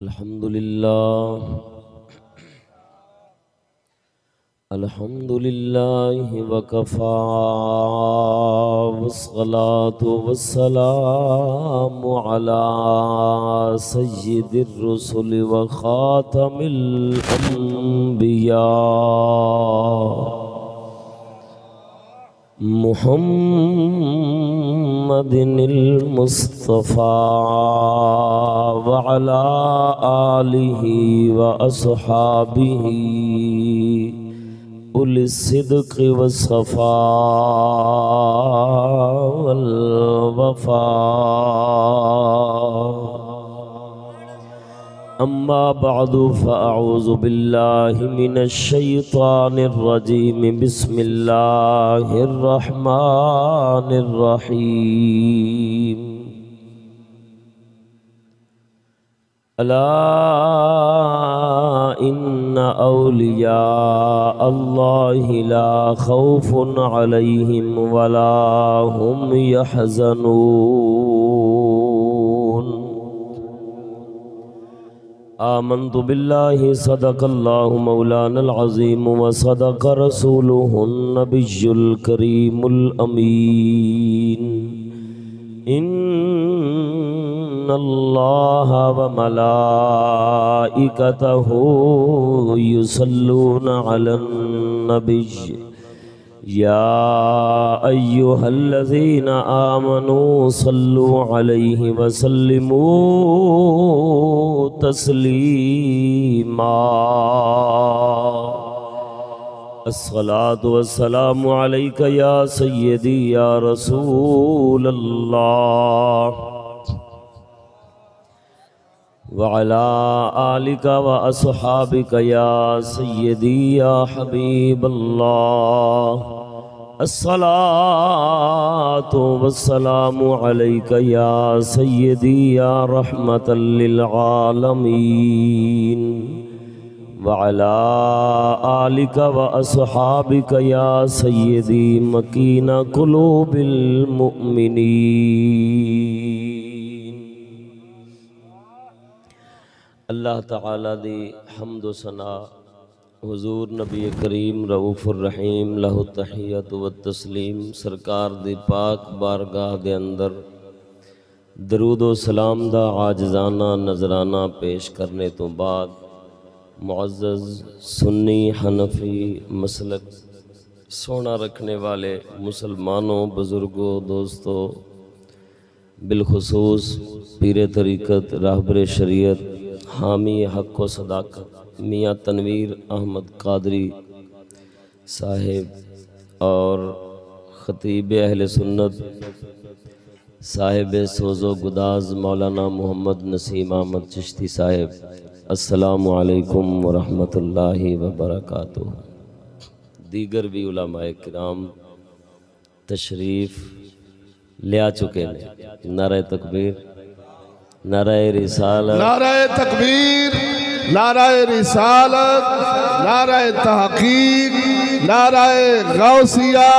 अल्हम्दुलिल्लाह वकफ़ा वस्सलातु वस्सलामु अला सय्यिदिर रुसुल व ख़ातमिल अंबिया मुहम्मदिनिल मुस्तफ़ा व अला आलिहि व अस्हाबिहि उलिस सिद्क़ वस्सफ़ा वल वफ़ा। अम्मा बअदु फ़अऊज़ु बिल्लाहि मिनश शैतानिर रजीम। बिस्मिल्लाहिर रहमानिर रहीम। अला इन्ना औलिया अल्लाहि ला खौफुन अलैहिम वला हुम यहज़नून। आमन्तु बिल्लाहि सदक़ल्लाहु मौलानल अज़ीम व सदक़ रसूलुहुन नबियुल करीमुल अमीन। इन्नल्लाह व मलाइकतहु युसल्लूना अलन नबिय्य या अय्युहल्लज़ीना आमनू सल्लु अलैहि व सल्लिमू तस्लीमा। अस्सलातु वस्सलामु अलैका या सय्यदी या रसूलल्लाह व अला आलिका व अस्हाबिका या सय्यदी या हबीबल्लाह। अस्सलातु वस्सलामु अलैका या सय्यदी या रहमतल लिल आलमीन व अला आलिका व अस्हाबिका या सय्यदी मकीना कुलूबिल मुअमिनीन। अल्लाह ताला दी हम्द व सना हुजूर नबी करीम रऊफ़ुर रहीम लहु तहियत व तस्लीम सरकार दी पाक बारगाह दे अंदर दरूद व सलाम दा आजजाना नजराना पेश करने तो बाद मुअज़्ज़ज़ सुन्नी हनफी मसलक सोना रखने वाले मुसलमानों बुज़ुर्गों दोस्तों बिलखुसूस पीर तरीक़त रहबर शरीयत हामी हक़ व सदाकत मियाँ तनवीर अहमद कादरी साहिब और ख़तीब अहले सुन्नत साहिब सोज़ो गुदाज मौलाना मोहम्मद नसीम अहमद चिश्ती साहिब, अस्सलामु अलैकुम व रहमतुल्लाहि व बरकातुहू। दीगर भी उलमाए किराम तशरीफ़ ले आ चुके हैं। नारे तकबीर, नारे रिसालत, नारे तकबीर, नारे रिसालत, नारे तहक़ीक़, नारे गौसिया।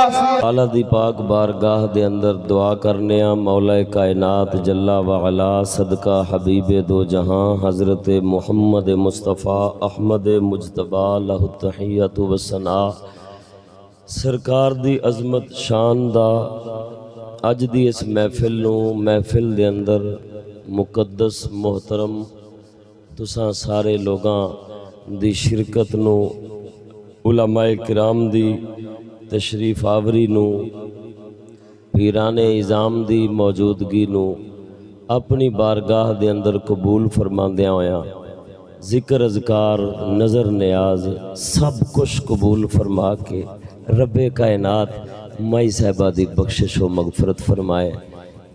आला दी पाक बारगाह दे अंदर दुआ करने मौला कायनात जल्ला व अला सदका हबीब दो जहां हज़रत मुहम्मद मुस्तफ़ा अहमद मुज्तबा लहु तहियतु व सना सरकार दी अज़मत शान दा अज दी इस महफिल दे अंदर मुकद्दस मोहतरम तुसां सारे लोगां दी शिरकत नू उलमाए किराम दी तशरीफ आवरी नू पीराने इज़ाम दी मौजूदगी नू अपनी बारगाह दे अंदर कबूल फरमांदियां होया जिक्र अज़कार नज़र नियाज सब कुछ कबूल फरमा के रब्बे कायनात माई साहिबा दी बख्शिश व मगफरत फरमाए,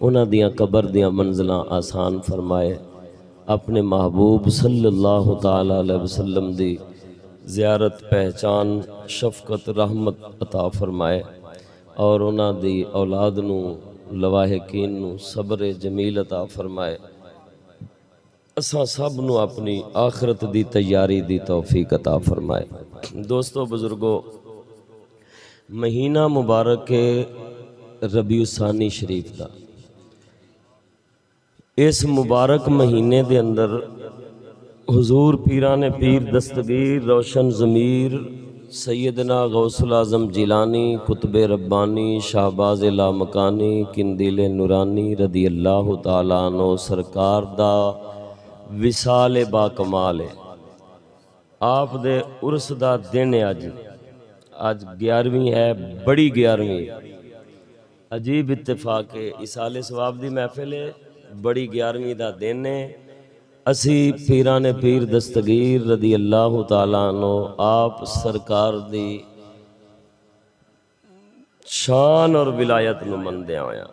उन्हां दियां कबर दियां मंजिलां आसान फरमाए, अपने महबूब सल्लल्लाहु ताला अलैहि वसल्लम दी ज़ियारत पहचान शफ़क़त रहमत अता फरमाए और उन्हां दी औलाद नू लवाहिकीन नू सब्र जमील अता फरमाए। असां सब नू अपनी आखिरत दी तैयारी दी तौफीक अता फरमाए। दोस्तों बुजुर्गों, महीना मुबारक के रबीउस्सानी शरीफ दा इस मुबारक महीने दे अंदर हुजूर पीरान पीर दस्तगीर रोशन ज़मीर सैयदना गौसुल आज़म जिलानी कुतुब रब्बानी शाहबाज लामकानी किंदिल नूरानी रदी अल्लाह तआला अन्हु सरकार दा विसाल बाकमाल है। आप दे उर्स दा दिन है। अज 11वीं है, बड़ी 11वीं। अजीब इत्तेफाक है, इसाले सवाब दी महफिल है, बड़ी 11वीं दा दिन है। असी पीरान पीर दस्तगीर रदी अल्लाह तआला अन्हु आप सरकार दी शान और विलायत नूं मनदे होया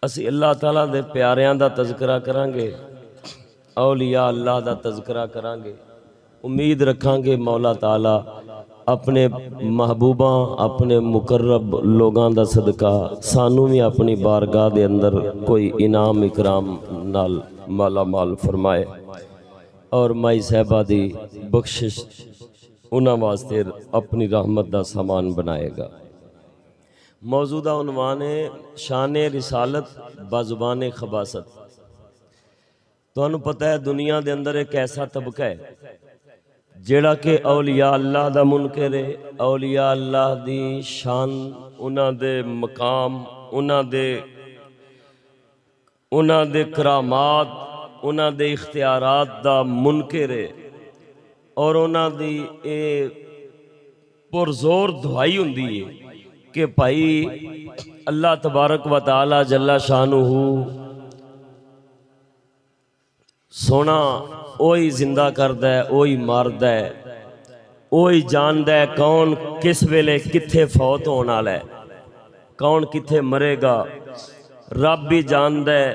असी अल्लाह ताला दे प्यारियां दा तज़किरा करांगे, औलिया अल्लाह दा तज़किरा करांगे। उम्मीद रखांगे मौला ताला अपने महबूबा अपने मुकर्रब लोगां दा सदका सानू भी अपनी बारगाह दे अंदर कोई इनाम इकराम नाल माला माल फरमाए और माई साहबा दी बख्शिश उन्हां वास्ते अपनी रहमत दा सामान बनाएगा। मौजूदा उन्वान है शान रिसालत बाजुबान खबासत। तुहानू पता है दुनिया दे अंदर एक ऐसा तबका है जेड़ा कि औलिया अल्लाह दा मुनकर है। औलिया अल्लाह दी शान, उन्हां दे मकाम, उन्हां दे करामात, उन्हां दे इख्तियारात दा मुनकर है और उन्हां दी ए पुरजोर दुआई हुंदी है कि भाई अल्लाह तबारक व तआला जल्ला शानुहु सोना ओही जिंदा करदा है, ओही मारदा है, ओही जानदा है कौन किस वेले कित्थे फौत होने वाला है, कौन कित्थे मरेगा। रब भी जानदा है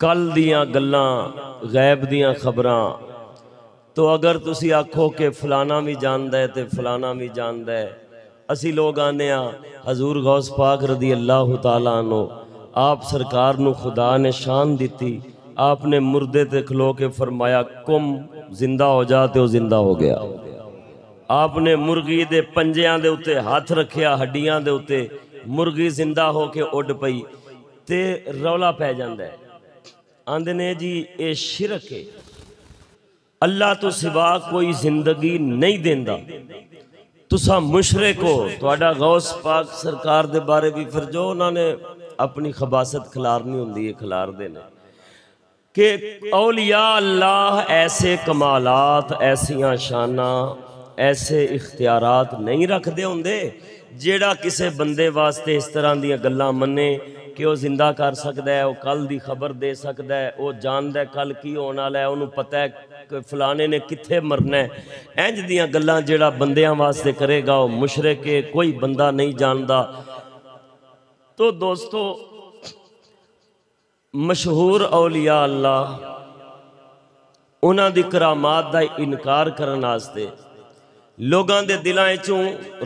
कल दियां गल्लां, गैब दियां खबरां। तो अगर तुसी आखो कि फलाना भी जानदा है तो फलाना भी जानदा है, असी लोग आने हजूर गौस पाक रदी अल्लाह तआला अन्हु आप सरकार नू खुदा ने शान दी। आपने मुर्दे ते खलो के फरमाया कुम जिंदा हो जा, तो जिंदा हो गया। आपने मुर्गी दे पंजियां दे उत्ते हाथ रखिया, हड्डियां दे उत्ते, मुर्गी जिंदा हो के उड़ पई ते रौला पै जांदा है। आंदे ने जी ये शिरक है, अल्लाह तो सिवा कोई जिंदगी नहीं देंदा, तुसा मुशरिक हो। तुहाडा गौस पाक सरकार दे बारे भी फिर जो उन्होंने अपनी खबासत खिलारनी हुंदी है खिलार देने कि औलिया अल्लाह ऐसे कमालात, ऐसियां शाना, ऐसे इख्तियारात नहीं रखते होंदे जेड़ा किसी बंदे वास्ते इस तरह दी गल्लां मन्ने कि वह जिंदा कर सकता है, वह कल की खबर दे सकता है, वह जानदा है कल की होने वाला है, उन्होंने पता है कि फलाने ने कित्थे मरना है। इंज दियां गल्लां जेड़ा बंदियां वास्ते करेगा वह मुशरिक है, कोई बंदा नहीं जानता। तो दोस्तों मशहूर औलिया अल्लाह उन्हां दी करामात दा इनकार करन वास्ते लोगां दे दिलां चों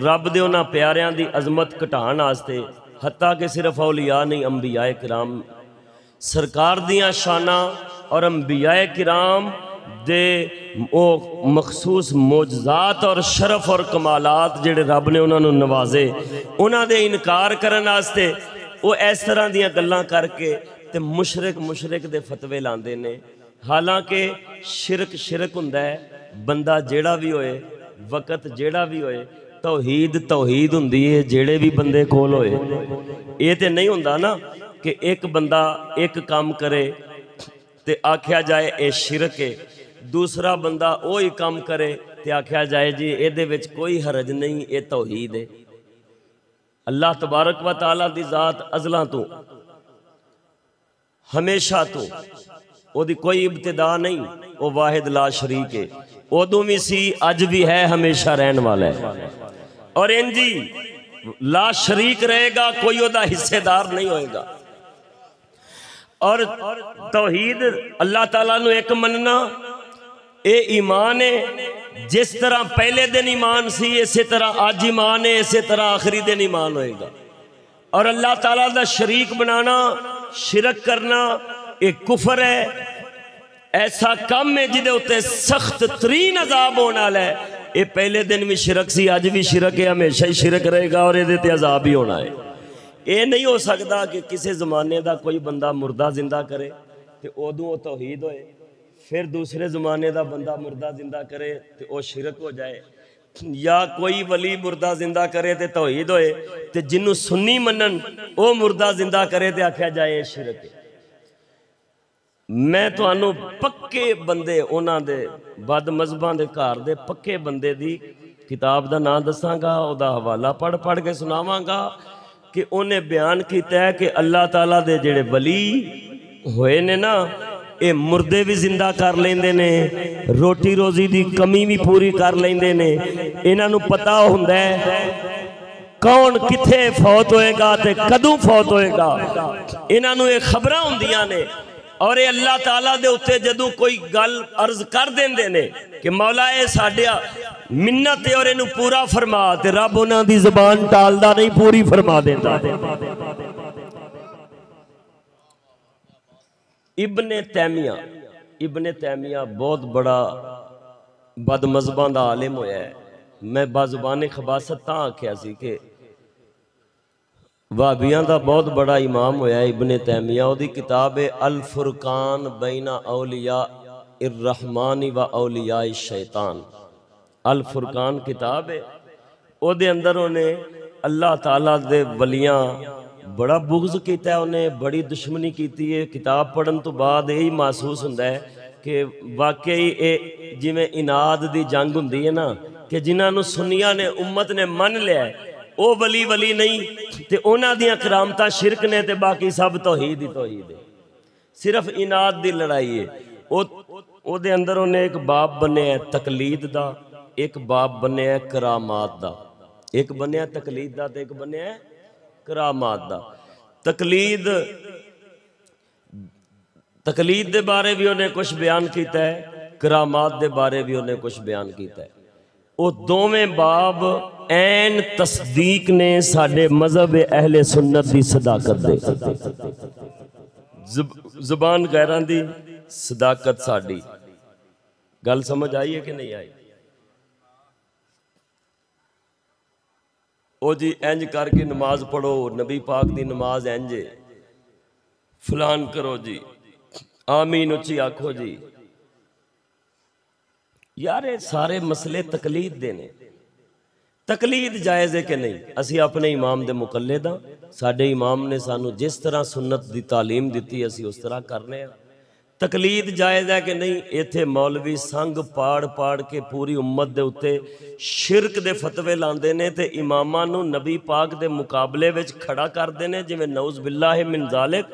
रब दे उन्हां प्यारियां दी अजमत घटाण वास्ते हत्ता कि सिर्फ औलिया नहीं अंबिया किराम सरकार दियां शाना और अंबिया किराम दे ओ मखसूस मोजज़ात और शरफ और कमालात जेड़े रब ने उन्होंने नवाजे उन्हां दे इनकार करन वास्ते वो इस तरह दियां गल्लां करके ते मुशरिक दे फतवे लांदे ने। हालांकि शिरक शिरक हुंदा है, बंदा जेड़ा भी होए वक़्त जेड़ा भी होए तौहीद हुंदी है जेड़े भी बंदे कोल होए। ये ते नहीं हुंदा ना कि एक बंदा एक काम करे ते आख्या जाए ये शिरक है, दूसरा बंदा वही काम करे ते आख्या जाए जी ये विच कोई हरज नहीं, ये तौहीद है। अल्लाह तबारक व तआला दी ज़ात अज़ला तो हमेशा तो ओदी कोई इब्तिदा नहीं, वो वाहिद ला शरीक है, उदों भी सी अज भी है, हमेशा रहने वाला है और इंजी ला शरीक रहेगा, कोई ओदा हिस्सेदार नहीं होएगा। और तौहीद अल्लाह ताला नू एक मनना ये ईमान है। जिस तरह पहले दिन ईमान सी इसी तरह अज ईमान है, इसी तरह आखिरी दिन ईमान होएगा। और अल्लाह ताला दा शरीक बनाना, शिरक करना एक कुफर है, ऐसा कम है जिदे उत्ते सख्त तरीन अजाब होने वाला है। ये पहले दिन भी शिरक सी, अज भी शिरक है, हमेशा ही शिरक रहेगा और ये अजाब ही होना है। ये नहीं हो सकता कि किसी जमाने का कोई बंदा मुर्दा जिंदा करे तो उदों वो तौहीद होए। फिर दूसरे ज़माने का बंदा मुर्दा जिंदा करे तो वह शिरक हो जाए, या कोई वली मुर्दा जिंदा करे तो तौहीद होए, तो जिन्हों सुन्नी मनन वो मुर्दा जिंदा करे तो आख्या जाए शिरक है। मैं तुहानू पक्के बंदे उन्हां दे बद मजहबां दे घर दे पक्के बंदे दी किताब का नाम दसांगा, उहदा हवाला पढ़ पढ़ के सुनावांगा कि उन्हें बयान किया है कि अल्लाह ताला दे जिहड़े वली होए ने ना, ये मुर्दे भी जिंदा कर लेंदे ने, रोटी रोजी की कमी भी पूरी कर लेंदे ने। इन्हां नूं पता हुंदा है कौन किथे फौत होएगा ते कदों फौत होएगा, इन्हां नूं ये खबरां हुंदियां ने। और ये अल्लाह ताला दे उत्ते जदों कोई गल अर्ज कर देंदे ने कि मौला ये साडे मिन्नत है और इनू पूरा फरमा, ते रब उन्हां दी ज़बान टालदा नहीं, पूरी फरमा देंदा। इब्ने तैमिया बहुत बड़ा बदमज़हबां दा आलिम होया है। मैं बाज़ुबान खबासत तां आख्या सी कि वाबियां दा बहुत बड़ा इमाम होया है इब्ने तैमिया। उहदी किताब है अल फुरकान बैना औलिया इर्रहमानी व औलिया शैतान। अल फुरकान किताब है, उहदे अंदर उन्हें अल्लाह ताला दे वलियां बड़ा बुग़्ज़ किया, उन्हें बड़ी दुश्मनी की है। किताब पढ़न तो बाद यही महसूस होता है कि वाकई ये जिमें इनाद की जंग होंदी है ना, कि जिन्होंने सुनिया ने उम्मत ने मन लिया वो वली वली नहीं, तो उन्हां दियां करामतां शिरक ने, तो बाकी सब तौहीद ही तौहीद है। सिर्फ इनाद की लड़ाई है। उहदे अंदर उन्हें एक बाब बनिया तकलीद का, एक बाब बनिया करामात का। एक बनिया तकलीद का तो एक बनिया करामात दा। तकलीद दे बारे भी उन्हें कुछ बयान किया है, करामात दे बारे भी उन्हें कुछ बयान किया है। वो दोवें बाब ऐन तस्दीक ने साडे मजहब अहले सुन्नत की सदाकत दे। जुबान गैरां दी सदाकत साडी। गल समझ आई है कि नहीं आई? ओ जी इंज करके नमाज पढ़ो, नबी पाक की नमाज इंज है, फलान करो जी, आमीन उच्ची आखो जी। यार ये सारे मसले तकलीद दे ने। तकलीद जायज़ है कि नहीं? असी अपने इमाम दे मुकल्लिद हां, साडे इमाम ने सानू जिस तरह सुन्नत की तालीम दी असी उस तरह करने हैं। तकलीद जायज़ है कि नहीं? इत्थे मौलवी संग पाड़ पाड़ के पूरी उम्मत दे उत्ते शिरक दे फतवे लांदे ने, ते इमामां नू नबी पाक दे मुकाबले विच खड़ा करदे ने। जिवें नऊज़ बिल्लाहि मिन ज़ालिक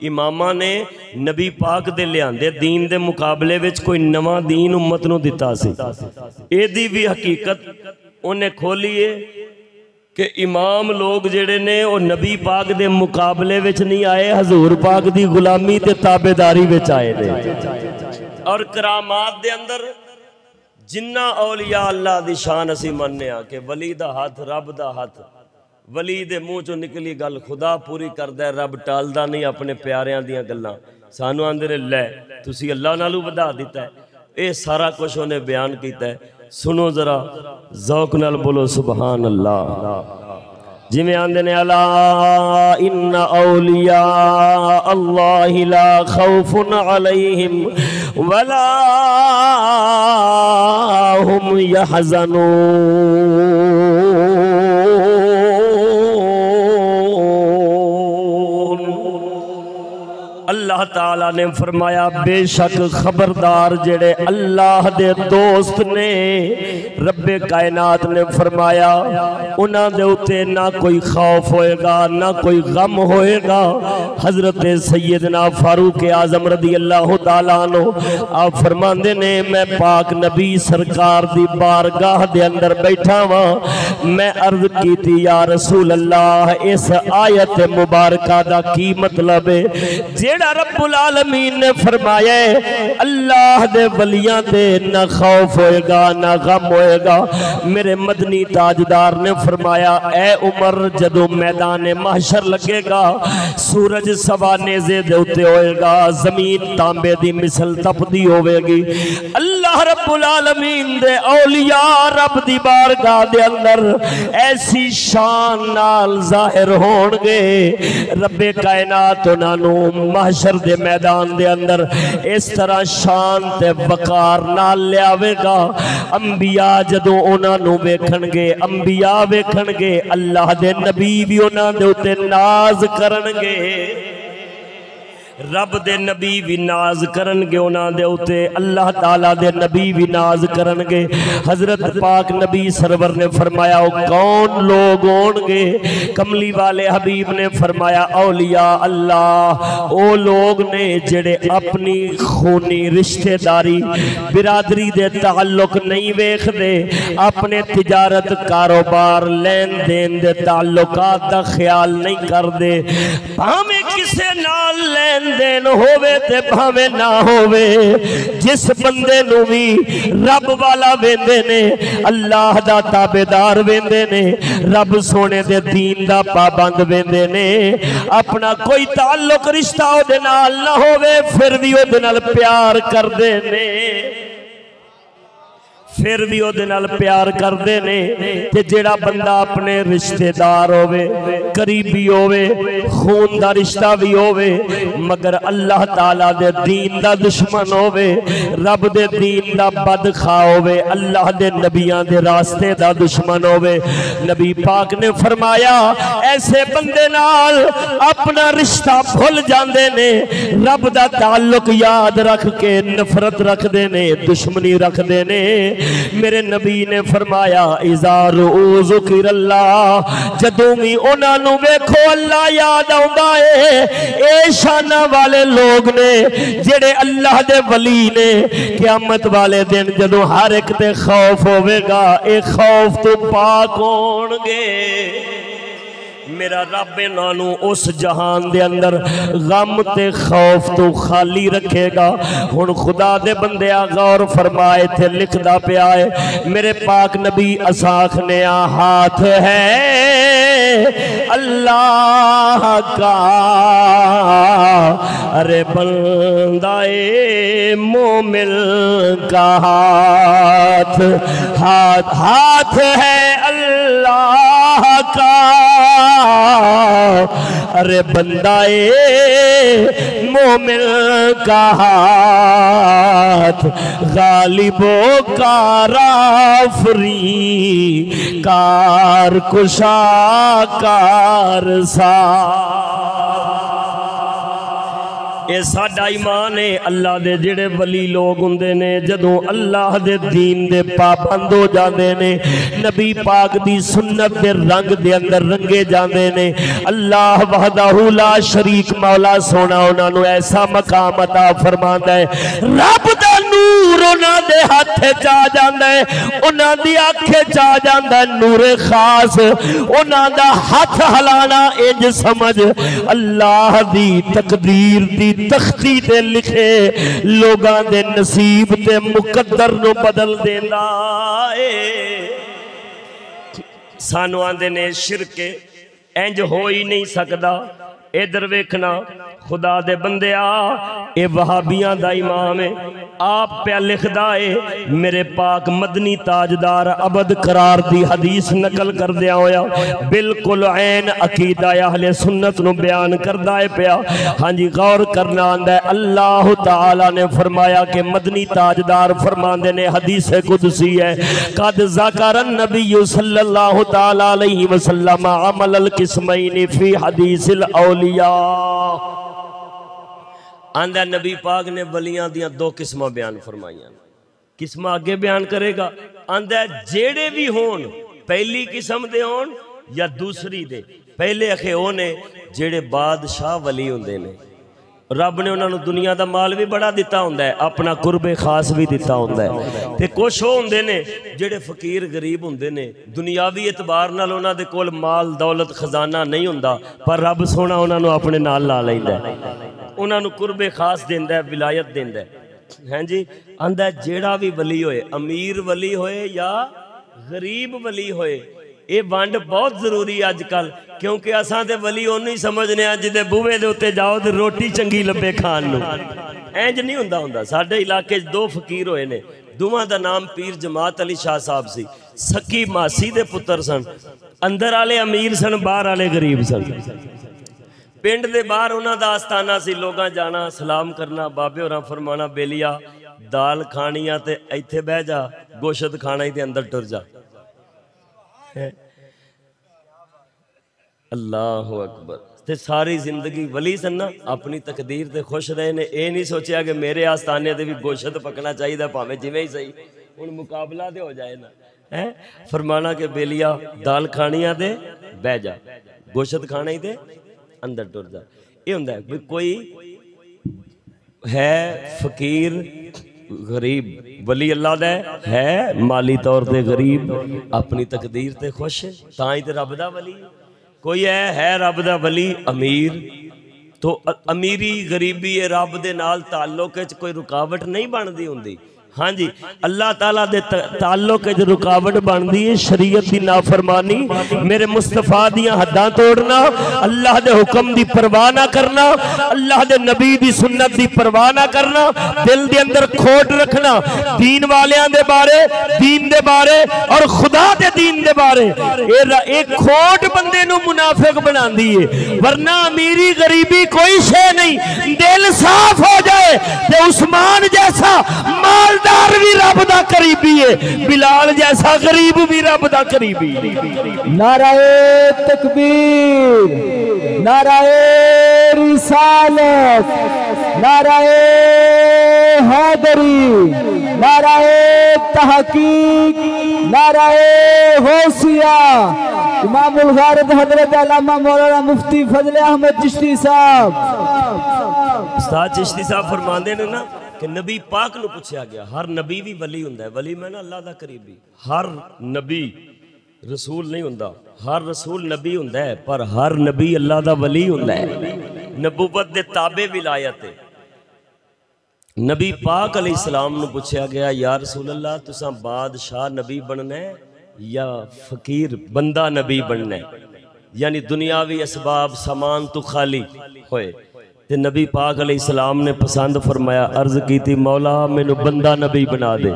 इमामां ने नबी पाक दे लियांदे दीन दे मुकाबले विच कोई नवां दीन उम्मत नू दिता सी। इहदी भी हकीकत उन्हें खोली है कि इमाम लोग जिहड़े ने वो नबी पाक दे मुकाबले विच नहीं आए, हजूर पाक दी गुलामी ते ताबेदारी विच आए ने। और करामात दे अंदर जिन्ना औलिया अल्लाह दी शान असी मनने आ कि वली दा हाथ रब दा हाथ, वली दे मुंह चों निकली गल खुदा पूरी करदा है, रब टालदा नहीं अपने प्यारियां दियां गल्लां। सानू आंदे ने लै तुसी अल्लाह नालों वधा दिता है। ये सारा कुछ उन्हें बयान किया है। सुनो जरा ज़ौक नाल बोलो सुबहान अल्लाह। जिमें आंदे ने अला इन्ना औलिया अल्लाहि ला खौफुन अलैहिम वला हुम यहज़नून। अल्लाह ताला ने फरमाया बेशक खबरदार जेड़े अल्लाह दे दोस्त ने, रब्बे कायनात ने फरमाया उन्हां दे उत्ते ना कोई खौफ होएगा ना कोई गम होएगा। हजरत सैयदना फारूक आजम रदी अल्लाह ताला अन्हु आप फरमांदे ने मैं पाक नबी सरकार दी बारगाह दे अंदर बैठा वां, मैं अर्ज कीती या रसूल अल्लाह इस आयत मुबारका दा की मतलब है जेड़ा रब्बुल आलमीन ने फरमाया अल्लाह दे वलियां ते ना खौफ होएगा ना गम होएगा। मेरे मदनी ताजदार ने फरमाया ए उमर जदों मैदान महशर लगेगा, सूरज सवा नेज़े दे उत्ते होएगा, जमीन तांबे दी मिसल तपदी होवेगी, अल्लाह अल्लाह रब्बुल आलमीन दे औलिया रब दी बारगाह दे अंदर ऐसी शान नाल जाहिर होणगे। रब्बे कायनात उन्हां नूं महशर दे मैदान दे अंदर इस तरह शान ते वकार नाल लियावेगा। अंबिया जदों उन्हां नूं वेखणगे, अंबिया वेखणगे, अल्लाह दे नबी भी उन्हां दे उत्ते नाज करनगे। रब दे नबी भी नाज करनगे उन्हां दे उते, अल्लाह ताला दे नबी भी नाज करनगे। हजरत पाक नबी सरवर ने फरमाया ओ कौन लोग होंगे? कमली वाले हबीब ने फरमाया औलिया अल्लाह ओ लोग ने जेड़े अपनी खूनी रिश्तेदारी बिरादरी दे ताल्लुक नहीं वेखदे, अपने तिजारत कारोबार लेन देन दे ताल्लुकात दा ख्याल नहीं करदे। भावें किसे नाल लेन देन होवे ते भावे ना होवे, जिस बंदे नूं भी रब वाला वेंदे ने, अल्लाह दा ताबेदार वेंदे ने, रब सोने दे दीन दा पाबंद वेंदे ने, अपना कोई ताल्लुक रिश्ता ओदे नाल ना होवे फिर भी ओदे नाल प्यार करदे ने, फिर भी ओदे नाल प्यार करदे ने। ते जेड़ा बंदा अपने रिश्तेदार होवे, करीबी होवे, खून दा रिश्ता भी होवे, मगर अल्लाह ताला दे दीन दा दुश्मन होवे, रब दे दीन दा बदखा होवे, अल्लाह दे नबियां दे रास्ते दा दुश्मन होवे, नबी पाक ने फरमाया ऐसे बंदे नाल अपना रिश्ता भुल जांदे ने, रब दा ताल्लुक याद रख के नफरत रखदे ने, दुश्मनी रखदे ने। मेरे नबी ने फरमाया इज़ार ज़िक्रुल्लाह, जदों भी उन्हां नूं वेखो अल्लाह याद आउंदा है। ए शाना वाले लोग ने जेड़े अल्लाह दे वली ने, क़यामत वाले दिन जदों हर एक ते खौफ होवेगा, ए खौफ तो पाक होणगे। मेरा रब इन्हां उस जहान दे अंदर गम ते खौफ तो खाली रखेगा। हुण खुदा दे बंदे गौर फरमाए थे लिखदा पिया है मेरे पाक नबी असाख ने हाथ है अल्लाह का, अरे बंदाए मोमिन का हाथ, हाथ हाथ है अल्लाह का, अरे बंदाए मोमिन का हाथ, गालिबो काराफरी कार कुशा कार सा। ये साडा ईमान है। अल्लाह दे जेड़े वली लोग हुंदे ने जदों अल्लाह दे दीन दे पाबंद हो जाते ने, नबी पाक दी सुन्नत दे रंग दे अंदर रंगे जाते ने, अल्लाह वहदहू ला शरीक मौला सोना उन्हां नूं ऐसा मकाम अता फरमांदा है। रब दा नूर उन्हां दे हथ च आ जांदा है, उन्हां दी अख च आ जांदा है नूरे खास, उन्हां दा हथ हलाना इंज समझ अल्लाह दी तकदीर दी तख्ती ते लिखे लोगां दे नसीब ते मुकद्दर नूं बदल देंदा है। सानू आंदे ने शिरक इंज हो ही नहीं सकदा। इधर वेखना खुदा दे बंदिया ए वहाबियां दा इमाम है, आप पे लिखदा है मेरे पाक मदनी ताजदार अबद करार दी हदीस नकल कर दिया होया, बिल्कुल ऐन अकीदा अहले सुन्नत नु बयान करदा है पिया। हाँ जी गौर करना आंदा है, अल्लाह ताला ने फरमाया कि मदनी ताजदार फरमांदे ने हदीस कुदसी है, कद ज़करन नबी सल्लल्लाहु ताला अलैहि वसल्लम अमल अल किस्मैन फी हदीसिल औलिया। आंदा नबी पाक ने वलियां दियां दो किस्मां बयान फरमाइयां, किस्मां आगे बयान करेगा। आंदा जेड़े भी होन पहली किस्म दे होन या दूसरी दे, पहले अखे वो ने जेड़े बादशाह वली हुंदे ने, रब ने उन्होंने दुनिया का माल भी बड़ा दिता होंदा है, अपना कुरबे खास भी दिता होंदा है। ते कुछ वो होंदे ने जेड़े फकीर गरीब होंदे ने, दुनियावी एतबार नाल उन्हां दे कोल माल दौलत खजाना नहीं हुंदा, पर रब सोना उन्होंने अपने नाल ला लैंदा है, उन्होंने कुरबे खास देंदा है, विलायत देंदा है। हाँ जी आंदा जेड़ा भी वली होए, अमीर वली होए या गरीब वली होए, ये वंड बहुत जरूरी है अजकल, क्योंकि असां ते वली ओनू ही समझने जिदे बूहे दे उत्ते जाओ तो रोटी चंगी लभे खाण नूं। इंज नहीं हुंदा हुंदा। साडे इलाके दो फकीर होए ने, दोवां दा नाम पीर जमात अली शाह साहब सी। सकी मासी दे पुत्र सन। अंदर वाले अमीर सन, बाहर वाले गरीब सन। पिंड दे बाहर उन्हां दा आस्थाना सी। लोगां जाना सलाम करना, बाबे होरां फरमाना बेलिया दाल खानी आ ते इत्थे बह जा, गोशत खाना ही ते अंदर टुर जा। अल्लाह अकबर। ते सारी जिंदगी वली सन ना, अपनी तकदीर ते खुश रहे ने। ये नहीं सोचा कि मेरे आस्थाने ते भी गोशत पकना चाहिए, भावें जिवें ही सही, हुण मुकाबला तो हो जाए ना है। फरमाना के बेलिया दाल खानी आ ते बह जा, गोशत खाना ही ते अंदर टुर जा। ये हुंदा है कोई है फकीर गरीब, वली अल्लाह दा है माली तौर ते गरीब, अपनी तकदीर ते खुश, तां ही ते रब दा वली। कोई है रब दा वली अमीर, तो अमीरी गरीबी रब दे नाल ताल्लुक च कोई रुकावट नहीं बनती हुंदी। हाँ जी, अल्लाह ताला दे ताल्लुक च रुकावट बनती है शरीयत की नाफरमानी, मेरे मुस्तफा दियां हद्दां तोड़ना, अल्लाह दे हुक्म की परवाह ना करना, अल्लाह दे नबी दी सुन्नत की परवाह ना करना, दिल दे अंदर खोट रखना दीन वालियां दे बारे, दीन दे बारे और खुदा दे दीन दे बारे। एक खोट बंदे नू मुनाफिक बनांदी है, वरना अमीरी गरीबी कोई शे नहीं। दिल साफ हो जाए ते उस्मान जैसा माल दार भी रब दा करीबी है, बिलाल जैसा गरीब भी रब दा करीबी। नाराए तकबीर, नाराए रिसालत, नाराए हैदरी, नाराए तहकीक, नाराए गौसिया। इमामुल गारद हजरत अल्लामा मौलाना मुफ्ती फजल अहमद चिश्ती साहब। उस्ताद चिश्ती साहब फरमाते ने ना कि नबी पाक नू पूछा गया, हर नबी भी वली हुंदा है। वली मैं ना अल्लाह दा करीबी। हर नबी रसूल नहीं हुंदा, हर रसूल नबी हुंदा है, पर हर नबी अल्लाह दा वली हुंदा है। नबूवत दे ताबे विलायत है। नबी पाक अलैहिस्सलाम नू पूछा गया, या रसूल अल्लाह तुसां बादशाह नबी बनना है या फकीर बंदा नबी बनना है, यानी दुनियावी असबाब सामान तो खाली होए। ते नबी पाक अलैहिस्सलाम ने पसंद फरमाया, अर्ज की थी मौला मैनू बंदा नबी बना दे,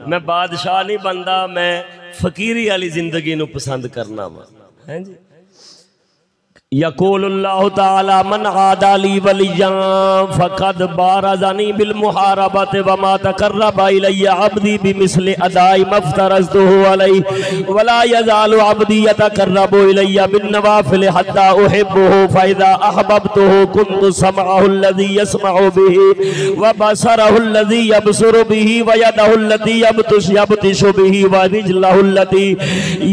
मैं बादशाह नहीं बनता, मैं फकीरी वाली जिंदगी नू पसंद करना वा। हैं जी, यक़ूलुल्लाहु तआला मन आदाली वलिय्यन फ़क़द बारज़नी बिल मुहारबति व मा तक़र्रबा इलय्या अब्दी बिमिस्लि अदाई मफ़्तरज़तुहु अलैहि वला यज़ालु अब्दी यतक़र्रबु इलय्या बिन नवाफ़िल हत्ता उहिब्बुहु फ़इज़ा अहबब्तुहु कुन्तु समअहु अल्लज़ी यसमअु बिही व बसरहु अल्लज़ी यबसुरु बिही व यदहु अल्लती यबतिशु बिही व रिजलहु अल्लती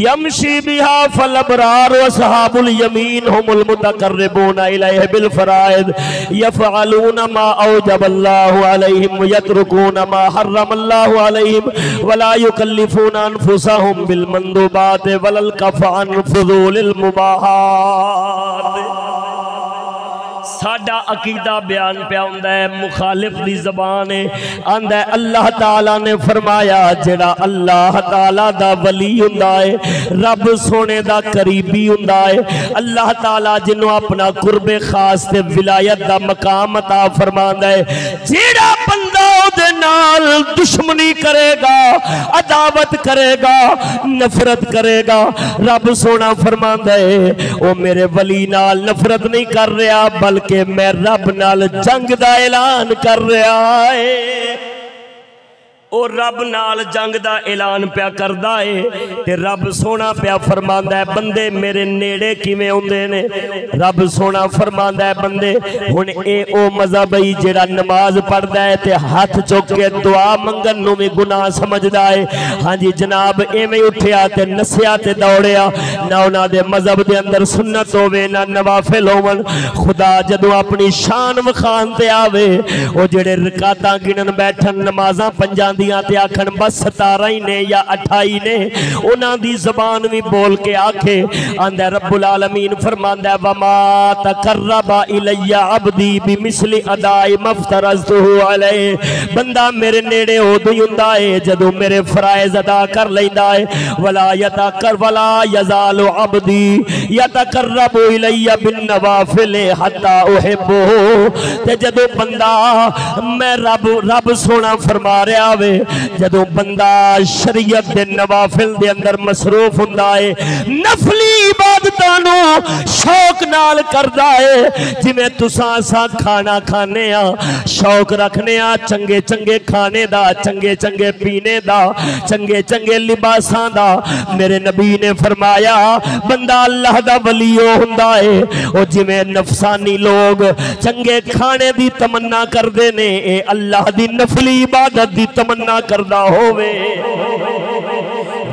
यमशी बिहा फल अबरार व असहाबुल यमीन मुतकर्रिबूना इलैहि बिल फराइद यफ़अलूना मा औजबल्लाहु अलैहिम यतरुकूना मा हर्रमल्लाहु अलैहिम वला युकल्लिफूना अनफुसहुम बिल मंदूबात वलल कफ़ा अन फ़ुज़ूलिल मुबाहात। साडा अकीदा बयान पिया हुंदा है, मुखालिफ दी ज़बान है, आंदा है अल्लाह ताला ने फरमाया जेड़ा अल्लाह ताला दा वली हुंदा है, रब सोने दा करीबी हुंदा है, अल्लाह ताला जिन्हों अपना कुर्बे खास ते विलायत दा मकाम अता फरमांदा है, जेड़ा बंदा ओदे नाल दुश्मनी करेगा, अदावत करेगा, नफरत करेगा, रब सोना फरमांदा है ओ मेरे वली नाल नफरत नहीं कर रहा, बल्कि मैं रब नाल जंग दा ऐलान कर रहा है। और रब नाल जंग दा ऐलान पिया करदा है ते रब सोना पिया फरमांदा है बंदे मेरे नेड़े किवें हुंदे ने। रब सोना फरमांदा है बंदे हुण ए ओ मज़हब है जेड़ा नमाज पढ़दा है ते हाथ चुक के दुआ मंगन नूं भी गुनाह समझदा है। हाँ जी जनाब एवें उठिया ते नसिया ते दौड़िया ना उन्हां दे मज़हब दे अंदर सुन्नत होवे ना नवाफिल होवन। खुदा जदों अपनी शान वखान ते आवे ओ जेड़े रकातां गिनन बैठन नमाज़ां पंजां ते आखन बस 17 ही ने या 28 ने, उन्हां दी ज़बान भी बोल के आखे आंदा रब्बुल आलमीन फरमांदा वमा तकर्रबा इलैया अब्दी बिमिस्लि अदाई मफ्तरज़तुहु अलैहि। बंदा मेरे नेड़े उदों ही हुंदा है जदों मेरे फराइज़ अदा कर लैंदा है। वला यज़ालु अब्दी यतकर्रबु इलैया बिन नवाफिल हत्ता उहिब्बुहु। ते जदों बंदा मैं रब सोना फरमा रहा वे जदों बंदा शरीयत दे नवाफिल दे अंदर मसरूफ हुंदा है, नफली इबादतां नूं शौक नाल करदा है। जिवें तुसां असां खाना खाने आ, शौक रखने आ चंगे चंगे खाने दा, चंगे चंगे पीने दा, चंगे चंगे लिबासां दा। मेरे नबी ने फरमाया बंदा अल्लाह दा वली हुंदा है ओ जिवें नफसानी लोग चंगे खाने दी तमन्ना करदे ने, ए अल्लाह दी नफली इबादत दी तमन्ना करदा होवे,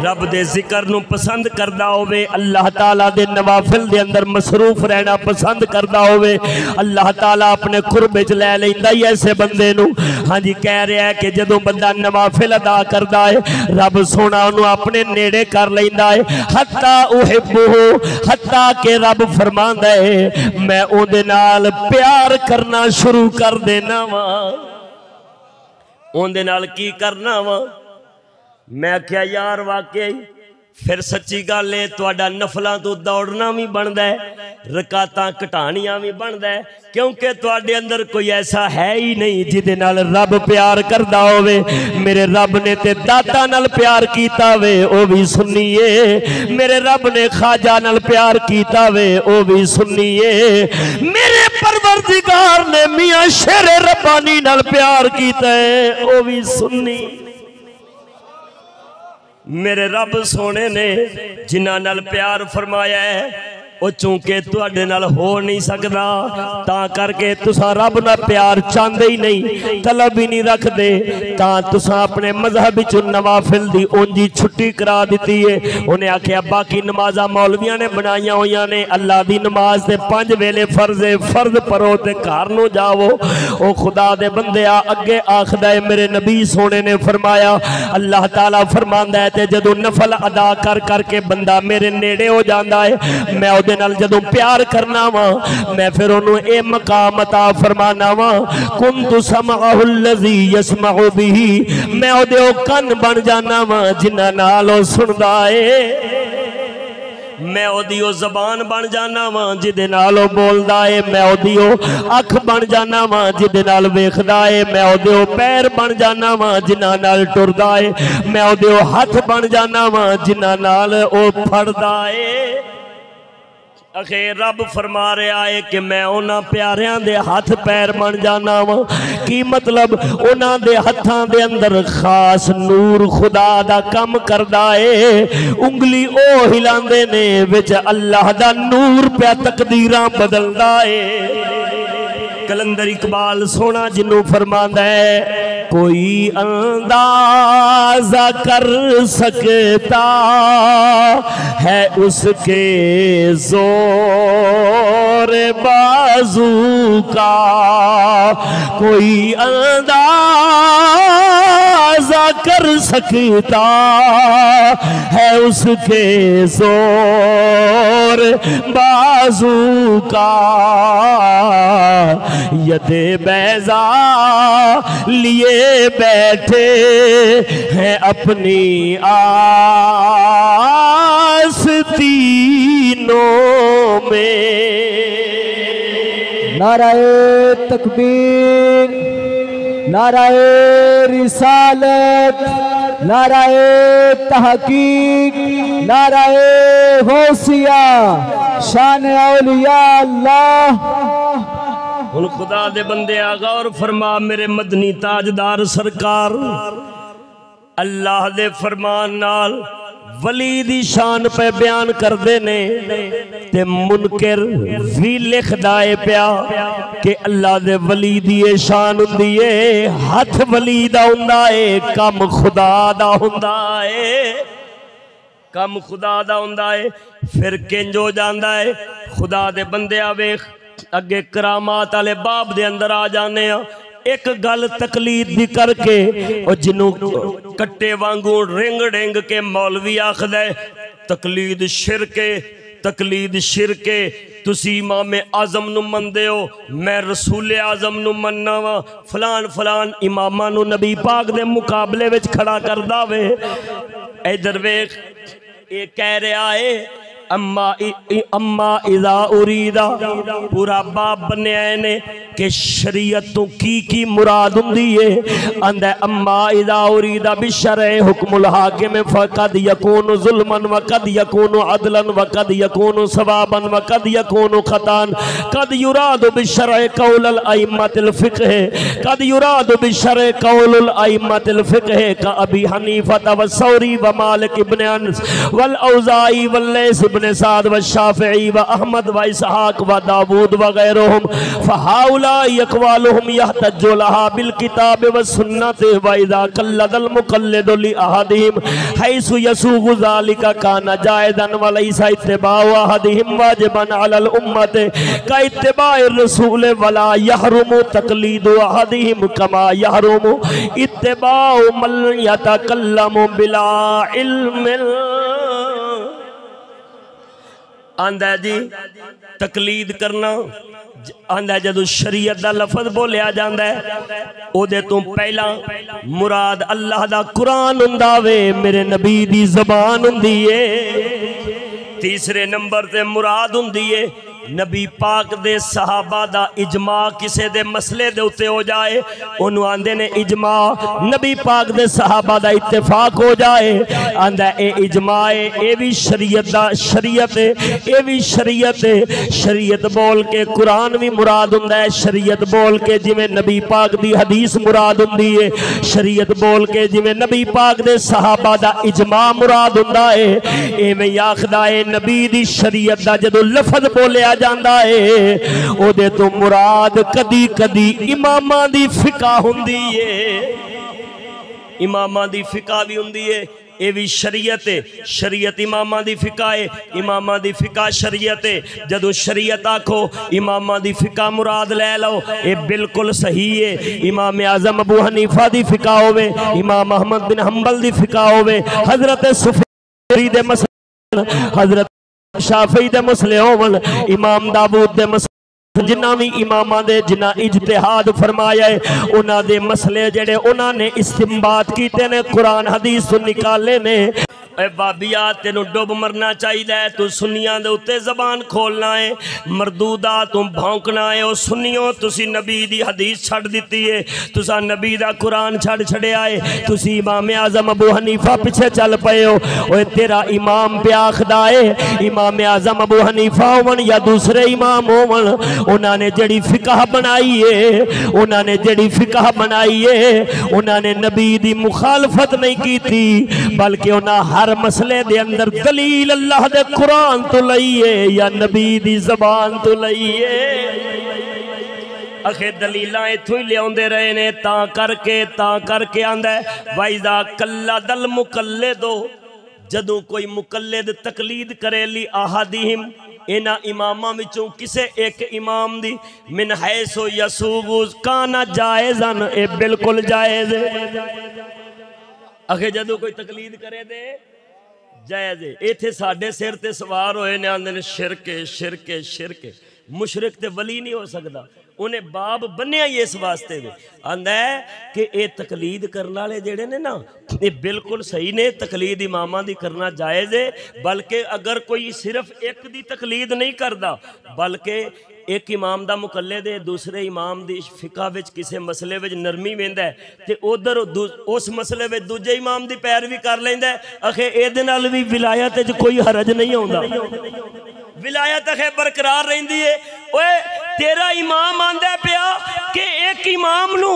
रब दे जिक्र नूं पसंद करदा होवे, अल्लाह ताला दे नवाफिल दे अंदर मसरूफ रहना पसंद करदा होवे, अल्लाह ताला अपने कुर्ब विच लै लैंदा ही ऐसे बंदे नूं। हाँ जी, कह रहा है कि जदों बंदा नवाफिल अदा करदा है, रब सोना उन्होंने अपने नेड़े कर लैंदा है। हत्ता उहिब्बुहु, हत्ता के रब फरमांदा है मैं उहदे नाल प्यार करना शुरू कर देना वा। उहदे नाल की करना वा? मैं क्या यार वाकई फिर सच्ची गल है, तुहाडा नफलों तो दौड़ना भी बनता है, रकातां घटानियां भी बनता है, क्योंकि तुहाडे अंदर कोई ऐसा है ही नहीं जिहदे नाल रब प्यार करदा होवे। मेरे रब ने ते दाता नाल प्यार कीता वे, ओ भी सुन्नी है। मेरे रब ने खाजा नाल प्यार कीता वे, ओ भी सुन्नी है। मेरे परवरदिगार ने मियां शेर रब्बानी नाल प्यार कीता है, ओ भी सुन्नी। मेरे रब सोने ने जिन्हां नाल प्यार फरमाया है वो चूंकि तुहाडे नाल हो नहीं सकदा, तां करके तुसां रब नाल प्यार चाहते ही नहीं, तलब ही नहीं रखते, तां तुसां अपने मजहब विचों नवाफिल दी उंजी छुट्टी करा दी है। उन्हें आख्या बाकी नमाजा मौलवियां ने बनाईया हुई ने, अल्लाह दी नमाज ते 5 वेले फर्ज है, फर्ज पढ़ो ते घर नूं जावो। ओ खुदा दे बंदिया अगे आखदा है मेरे नबी सोने ने फरमाया, अल्लाह ताला फरमांदा है ते जदों नफल अदा कर करके बंदा मेरे नेड़े हो जाता है, मैं जदों प्यार करना वा, मैं फिर उन्होंने ये मकाम अता फरमाना वा, कुन्तु समअहु लज़ी यसमअु बिही, मैं ओदे ओ कन बन जाना वा जिन्हां नाल ओ सुनदा है, मैं ओदी ओ ज़बान बन जाना वा जिहदे नाल ओ बोलदा है, मैं ओदी ओ अख बन जाना वा जिहदे नाल वेखदा है, मैं ओदे ओ पैर बन जाना वा जिन्हां नाल टुरदा है, मैं ओदे ओ हथ बन जाना वा जिन्हां नाल ओ फड़दा है। अखे रब फरमा रहा है कि मैं उन्हां प्यारियां दे हाथ पैर बन जाना वा। की मतलब? उन्हां दे हत्थां दे अंदर खास नूर खुदा दा कम करदा है, उंगली ओ हिलांदे ने विच अल्लाह दा नूर पे तकदीरां बदलदा है। कलंदर इकबाल सोना जिन्नू फरमांदा है कोई अंदाजा कर सकता है उसके जोर बाजू का, कोई अंदाजा कर सकता है उसके जोर बाजू का। यदे बैजा लिए बैठे हैं अपनी आस्तीनों में। नाराए तकबीर, नाराए रिसालत, नाराए तहकीक, नाराए गौसिया, शान औलिया अल्लाह। हुण खुदा दे बंदे गौर फरमा, मेरे मदनी ताजदार सरकार अल्लाह दे फरमान नाल वली दी शान पे बयान करदे ने, ते मुनकर भी लिखदा है पिया कि अल्लाह दे वली दी शान हुंदी है, हथ वली दा हुंदा है, कम खुदा दा हुंदा है, कम खुदा दा हुंदा है। फिर किंज हो जांदा है? खुदा दे बंदे वेख अगे करामात वाले बाब दे अंदर आ जाने एक गल तकलीद भी करके और जिन्हों कट्टे वांगू रिंग रिंग के मौलवी आखद है तकलीद शिरके, तकलीद शिरके। तुसी इमाम आजम नू मनदे हो, मैं रसूल आजम नू मनना वा, फलान फलान इमामा नू नबी पाक दे मुकाबले विच खड़ा करदा वे। इधर वेख ये कह रहा है अम्मा इज़ा उरीदा पूरा बाप बनया ने कि शरीयत तो की मुराद हुंदी है। आंदा अम्मा इज़ा उरीदा बिशरअ हुक्मुल हाकिम फकद यकूनु जुल्मन व कद यकूनु अदलन व कद यकूनु सवाबन व कद यकूनु खतान कद युरादु बिशरअ कौलुल अइम्मतिल फिक़्ह कद युरादु बिशरअ कौलुल अइम्मतिल फिक़्ह का अबी हनीफा व सौरी व मालिक इब्न अनस वल औज़ाई वल लैस इब्न साद व शाफ़िई व अहमद व इसहाक व दाऊद व गैरुहुम फ़हाउलाई अक़वालुहुम यहतज्जु लहा बिल किताब व सुन्नत व इज़ा कल्लदल मुक़ल्लिदु लि अहदिहिम हैसु यसुगु ज़ालिका काना जायज़न व लैसा इत्तिबाउ अहदिहिम वाजिबन अलल उम्मति का इत्तिबाउर रसूल वला यहरुमु तक़लीदु अहदिहिम कमा यहरुमु इत्तिबाउ मन यतकल्लमु बिला इल्मिन। आंदा जी तकलीद करना आंदा जदों शरीयत दा लफज बोलिया जांदा है ओदे तो पहला मुराद अल्लाह दा कुरान हुंदा वे मेरे नबी दी ज़बान हुंदी है। तीसरे नंबर ते मुराद हुंदी है नबी पाक दे सहाबा दा इजमा किसे दे मसले दे उत्ते हो जाए ओनू आंदे ने इजमा नबी पाक दे सहाबा दा इत्तेफाक हो जाए आंदा ए इजमा है ए भी शरीयत दा शरीयत है ए भी शरीयत है। शरीयत बोल के कुरान भी मुराद हुंदा है शरीयत बोल के जिवें नबी पाक दी हदीस मुराद हुंदी है शरीयत बोल के जिवें नबी पाक दे सहाबा दा इजमा मुराद हुंदा है एवें आखदा है नबी दी शरीयत दा जदों लफज बोलिया जांदा है ओदे तो मुराद कदी कदी इमामा दी फिका हुंदी है इमामा दी फिका भी हुंदी है ये भी शरीयत है शरीयत इमामा दी फिका है इमामा दी फिका शरीयत है। जदों शरीयत आखो इमामा दी फिका मुराद ले लो ये बिल्कुल सही है। इमाम आज़म अबू हनीफा दी फिका होवे इमाम अहमद बिन हंबल दी फिका होवे हजरत सुफयान दे मसले हजरत शाफी दे मसले होवन इमाम दाऊद दे मसले जिन्ना भी इमामा दे जिन्ना इज्तिहाद फरमाया है उन्हां दे मसले जेड़े उन्हां ने इस्तिंबात कीते ने कुरान हदीस तो निकाले ने। बाबिया तेनू डुब मरना चाहिए तू सुनिया दे उत्ते जबान खोलना है मरदूदा तू भौंकना है ओ सुनियो तुसी नबी दी हदीस छड़ दिती है तुसा नबी दा कुरान छड़ छड़िया है तुसी इमाम आज़म अबू हनीफा पीछे चल पे हो ओए तेरा इमाम पे आखदा है इमाम आज़म अबू हनीफा होवन या दूसरे इमाम होवन उन्होंने जड़ी फिकाह बनाई है उन्होंने जड़ी फिकाह बनाई है उन्होंने नबी दी मुखालफत नहीं की थी बल्कि उन्हें हर मसले दे अंदर दलील अल्लाह दे कुरान तो लईए या नबी दी ज़बान तो लईए अखे दलीलां इत्थों ही लियाउंदे रहे ने ता करके आंदा वाइज़ा कल्ला दल मुकल्लिदो जदों कोई मुकल्लिद तकलीद करे ली अहदिहिम इन्हां इमामां विचों किसे एक इमाम दी मिन हैसो यसुगु काना जायज़न ए बिल्कुल जायज़ अखे जदों कोई तकलीद करे दे जायज़ इत्थे साडे सिर ते सवार होए ने आंदे ने शिरक मुशरिक ते वली नहीं हो सकदा उन्हें बाब बनिया ही इस वास्ते वे आंदा है कि ये तकलीद करने वाले जेड़े ने ना ये बिल्कुल सही ने तकलीद इमामा दी करना जायज़ है बल्कि अगर कोई सिर्फ एक दी तकलीद नहीं करता बल्कि एक इमाम दा मुकल्लिद है दूसरे इमाम दी फिका विच किसी मसले विच नरमी वेंदा है ते उधर उस मसले विच दूजे इमाम दी पैरवी कर लैंदा है अखे इहदे नाल भी विलायत च कोई हरज नहीं आउंदा विलायत अखे बरकरार रहिंदी है। ओए तेरा इमाम आंदा पिया कि एक इमाम नू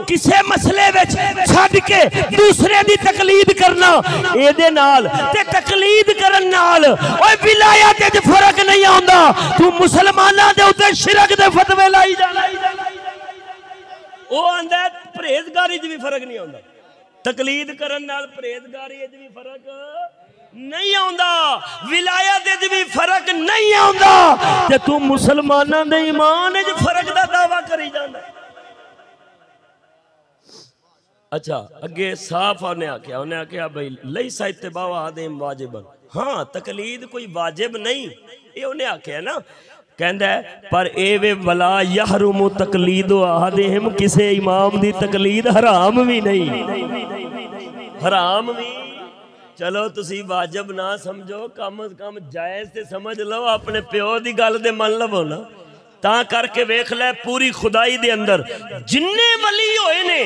किसे मसले विच छड्ड के दूसरे दी तकलीद करना इहदे नाल ते तकलीद करन नाल ओए विलायत च फर्क नहीं आउंदा तू मुसलमानां दे उत्ते शिरक दे फतवे लाई जाना ओ आंदा परहेजगारी च भी फर्क नहीं आउंदा तकलीद करन नाल परहेजगारी च भी फर्क नहीं आउंदा विलायत च भी फर्क नहीं आउंदा ते तू मुसलमानां दे ईमान च फर्क दा दावा करी जांदा। अच्छा अगे साफ उन्हें आख्या भाई लैसा इत्तिबाउ आदिम वाजिबन हाँ तकलीद कोई वाजिब नहीं ये उन्हें आख्या ना कहंदा पर ए वे वला यहरुमु तकलीदु अहदिहिम किसे इमाम दी तकलीद हराम भी नहीं हराम भी चलो तुसी वाजिब ना समझो, कम से कम जायज़ ते समझ लो, अपने प्यो दी गल ते मन लवो ना। तां करके वेख लै पूरी खुदाई दे अंदर जिन्ने वली होए ने,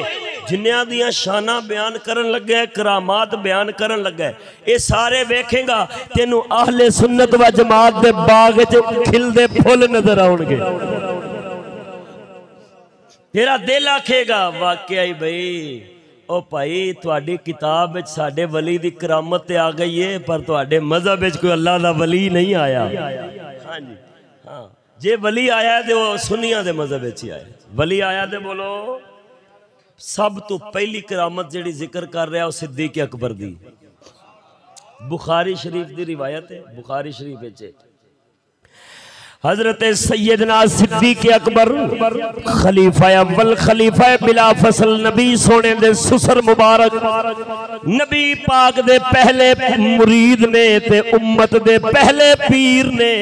जिन्नियां दियां शाना बयान करन लगे, करामात बयान करन लगे, ये सारे वेखेगा तेनू आहले सुन्नत व जमात दे बाग च खिलदे फुल नजर आउणगे। तेरा दिल आखेगा वाकई भाई ओ भाई तुहाडी किताब विच साडे वली दी करामत ते आ गई है, पर तुहाडे मजहब विच कोई अल्लाह दा वली नहीं आया। हाँ जी हाँ, जे वली आया तो वो सुन्नियां दे मजहब विच ही आया। वली आया तो बोलो सब तो पहली करामत जिहड़ी जिक्र कर रहा वो सिद्दीक अकबर दी। बुखारी शरीफ दी रिवायत है, बुखारी शरीफ विच हजरत सैयदना सिद्दीक अकबर खलीफा अव्वल, खलीफा बिला फसल, नबी सोने दे सुसर मुबारक, नबी पाक दे पहले मुरीद ने ते उम्मत दे पहले पीर ने,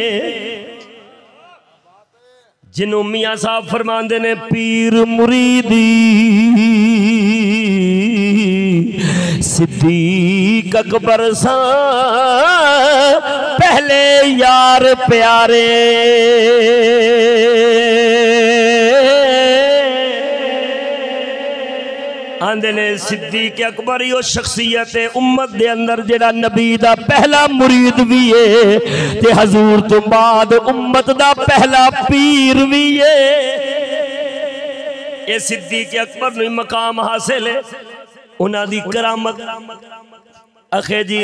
जिन्हों मियां साहब फरमांदे ने पीर मुरीदी सिद्दीक अकबर सा पहले यार प्यारे। आंदे ने सिद्दीक अकबर ही शख्सियत है उम्मत दे अंदर जेड़ा नबी दा पहला मुरीद भी है ते हजूर तो बाद उम्मत दा पहला पीर भी है। ये सिद्दीक अकबर नूं मकाम हासिल है, उन्हां दी करामत। अखे जी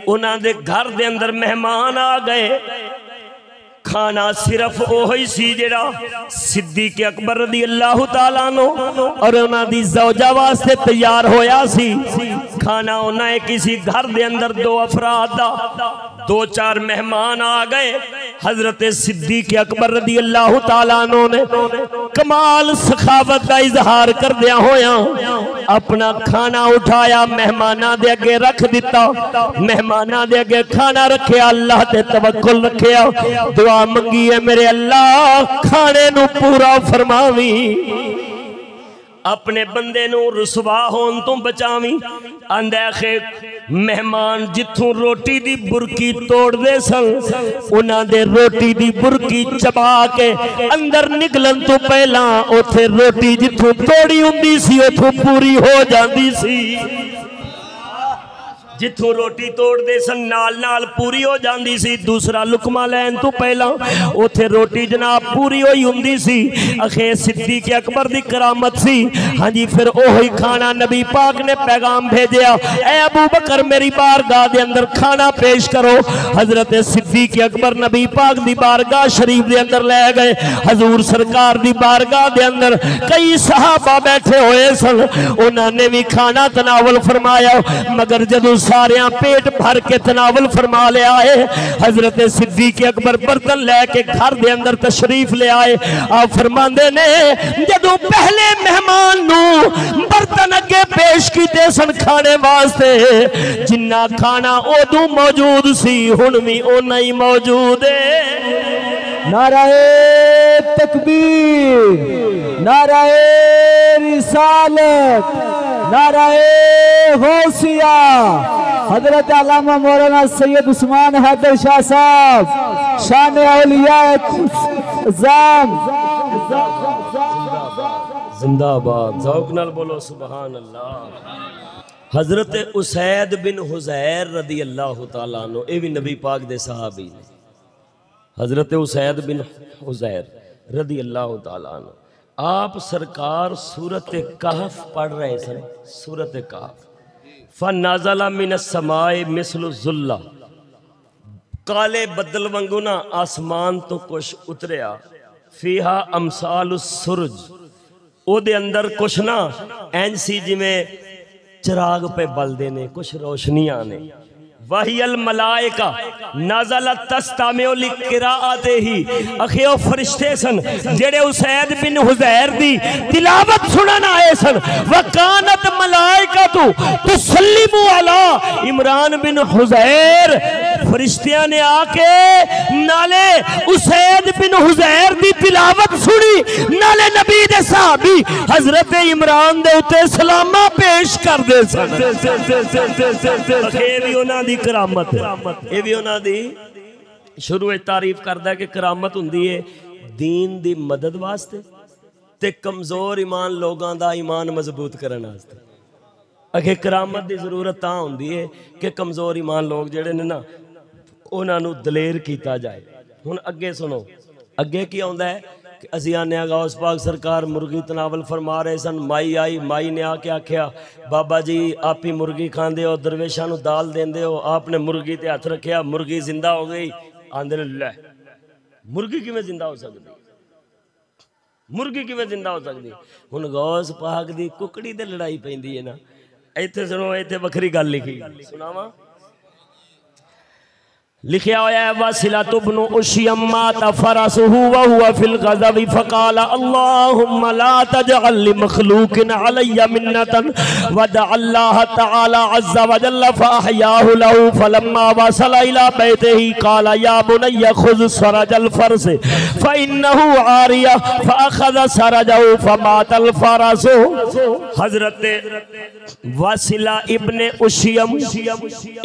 उन्हां दे घर दे अंदर मेहमान आ गए, खाना सिर्फ ओही सी जेड़ा सिद्दीक अकबर रदी अल्लाह तआला नो और उन्हां दी ज़ौजा वास्ते तैयार होया सी। खाना उन्हें किसी घर दे अंदर दो अफराद दा, दो चार मेहमान आ गए। हजरत सिद्दीक अकबर रदी अल्लाह तआला नो ने कमाल सखावत का इजहार करदिया होया अपना खाना उठाया, मेहमाना दे अगे रख दिता, मेहमाना दे अगे खाना रखिया, अल्लाह ते तवक्कुल रखिया, दुआ मंगी है मेरे अल्लाह खाने नू पूरा फरमावी, अपने बंदे नू रुसवा होन तो बचावी। आंदा खे मेहमान जिथों रोटी दी बुरकी तोड़दे सन, उन्हां दे रोटी दी बुरकी चबा के अंदर निकलन तो पहला उथे रोटी जिथों तोड़ी हुंदी सी उथों पूरी हो जाती सी। जिथों रोटी तोड़ते सन नाल नाल पूरी हो जाती सी। दूसरा लुकमा लैन तो पहला उथे रोटी जनाब पूरी होई हुंदी सी। अखे सिद्दीक अकबर दी करामत सी। हाँ जी, फिर ओही खाना नबी पाक ने पैगाम भेजा, ए अबू बकर मेरी बारगाह दे अंदर खाना पेश करो। हजरत सिद्दीक अकबर नबी पाक दी बारगाह शरीफ दे अंदर ले गए। हजूर सरकार दी बारगाह दे अंदर कई सहाबा बैठे हुए सन, उन्होंने भी खाना तनावल फरमाया, मगर जदों सारे पेट भर के तनावल फरमा लिया है, हजरत सिद्दीक अकबर बर्तन लैके घर दे अंदर तशरीफ ले आए। आप फरमांदे ने जदों पहले मेहमान नू बर्तन अगे पेश कीते सन खाने वास्ते, जिन्ना खाना उदों मौजूद सी हुण भी उन्ना ही मौजूद है। नाराए तकबीर, नाराए रिसालत, नाराए गौसिया। हजरत अल्लामा मौलाना सैयद उस्मान हैदर शाह साहब शान औलिया जाम जिंदाबाद, ज़ौक़ नाल बोलो सुभान अल्लाह। हजरत उसैद बिन हुज़ैर रदी अल्लाह तआला अन्हु, ये भी नबी पाक दे सहाबी ने। हजरत उसैद बिन हुज़ैर रदी अल्लाह तआला अन्हु, आप सरकार सूरत कहफ पढ़ रहे सन। सूरत कहफ, फनाज़ला मिनस समाए मिस्लु ज़ुल्ला, काले बदल वांगू ना आसमान तो कुछ उतरिया। फीहा अमसालुस सुरज, ओदे अंदर कुछ ना इंज सी जिवें चिराग पे बलदे ने, कुछ रोशनियां ने। वहियल मलाइका नाज़ला तस्तामिउ लिक़िराअतिही, अखे ओ फरिश्ते सन जेड़े उसैद बिन हुज़ैर दी तिलावत सुनन आए सन। वकानत मलाइका तुसल्लिमु अला इमरान बिन हुज़ैर फरिश्तियां ने आके नाले उसैद बिन हुजैर दी तिलावत सुनी, नाले नबी दे सहाबी हजरत इमरान दे उते सलामा पेश कर दे सन। ये भी उन्हां दी करामत, ये भी उन्हां दी शुरू में तारीफ करदा है कि करामत हुंदी है दीन दी मदद वास्ते ते कमजोर ईमान लोगों का ईमान मजबूत करने वास्ते। अगे करामत की जरूरत तां हुंदी है कि कमजोर ईमान लोग जिहड़े ने ना उन्होंने दलेर किया जाए। हुण अगे सुनो, अगे की आउंदा है कि असीं आने गौस पाक सरकार मुर्गी तनावल फरमा रहे सन। माई आई, माई ने आके आख्या बाबा जी आप ही मुर्गी खांदे हो, दरवेशां नूं दाल देंदे हो। आपने मुर्गी ते हथ रखिया, मुर्गी जिंदा हो गई। आंदे लै मुर्गी किवें जिंदा हो सकती, मुर्गी किवें जिंदा हो सकती। हुण गौस पाक दी कुकड़ी ते लड़ाई पैंदी है ना। इत्थे सुनो, इत्थे वखरी गल लिखी सुनावा। लिखिया होया है वसिलतु इब्न उशयम माता फरसुहु व हुवा फिल गज़वी फकाल अल्लाहुम्मा ला तजअल लिमखलूकिन अलय्या मिन्नतन वदअ अल्लाह तआला अज़्ज़ व जल्ल फअहयाहु लहु फलम्मा वसला इला बैतिही काल या बुनय्या खुज़ सरजल फरस फइन्नहु आरिया फअखज़ सरजहु फमातल फरस। हजरत वसिला इब्न उशयम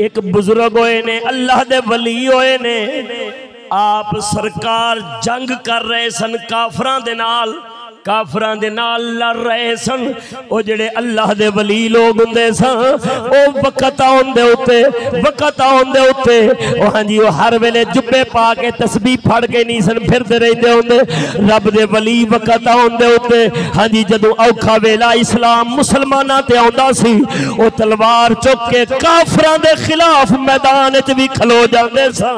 एक बुजुर्ग होए ने, अल्लाह दे वली होए ने। आप सरकार जंग कर रहे सन काफरां दे नाल, काफरां दे नाल लड़ रहे सन। ओ जेड़े अल्लाह दे वली लोग हुंदे सन ओ वक्त आउंदे उते, वक्त आउंदे उते ओ हां जी ओ हर वेले जुब्बे पा के तस्बीह फड़ के नहीं सन फिरदे रहिंदे हुंदे। रब दे वली वक्त आउंदे उते हां जी जदों औखा वेला इस्लाम मुसलमानां ते आउंदा सी ओ तलवार चुक के काफरां दे खिलाफ मैदान विच भी खलो जांदे सन।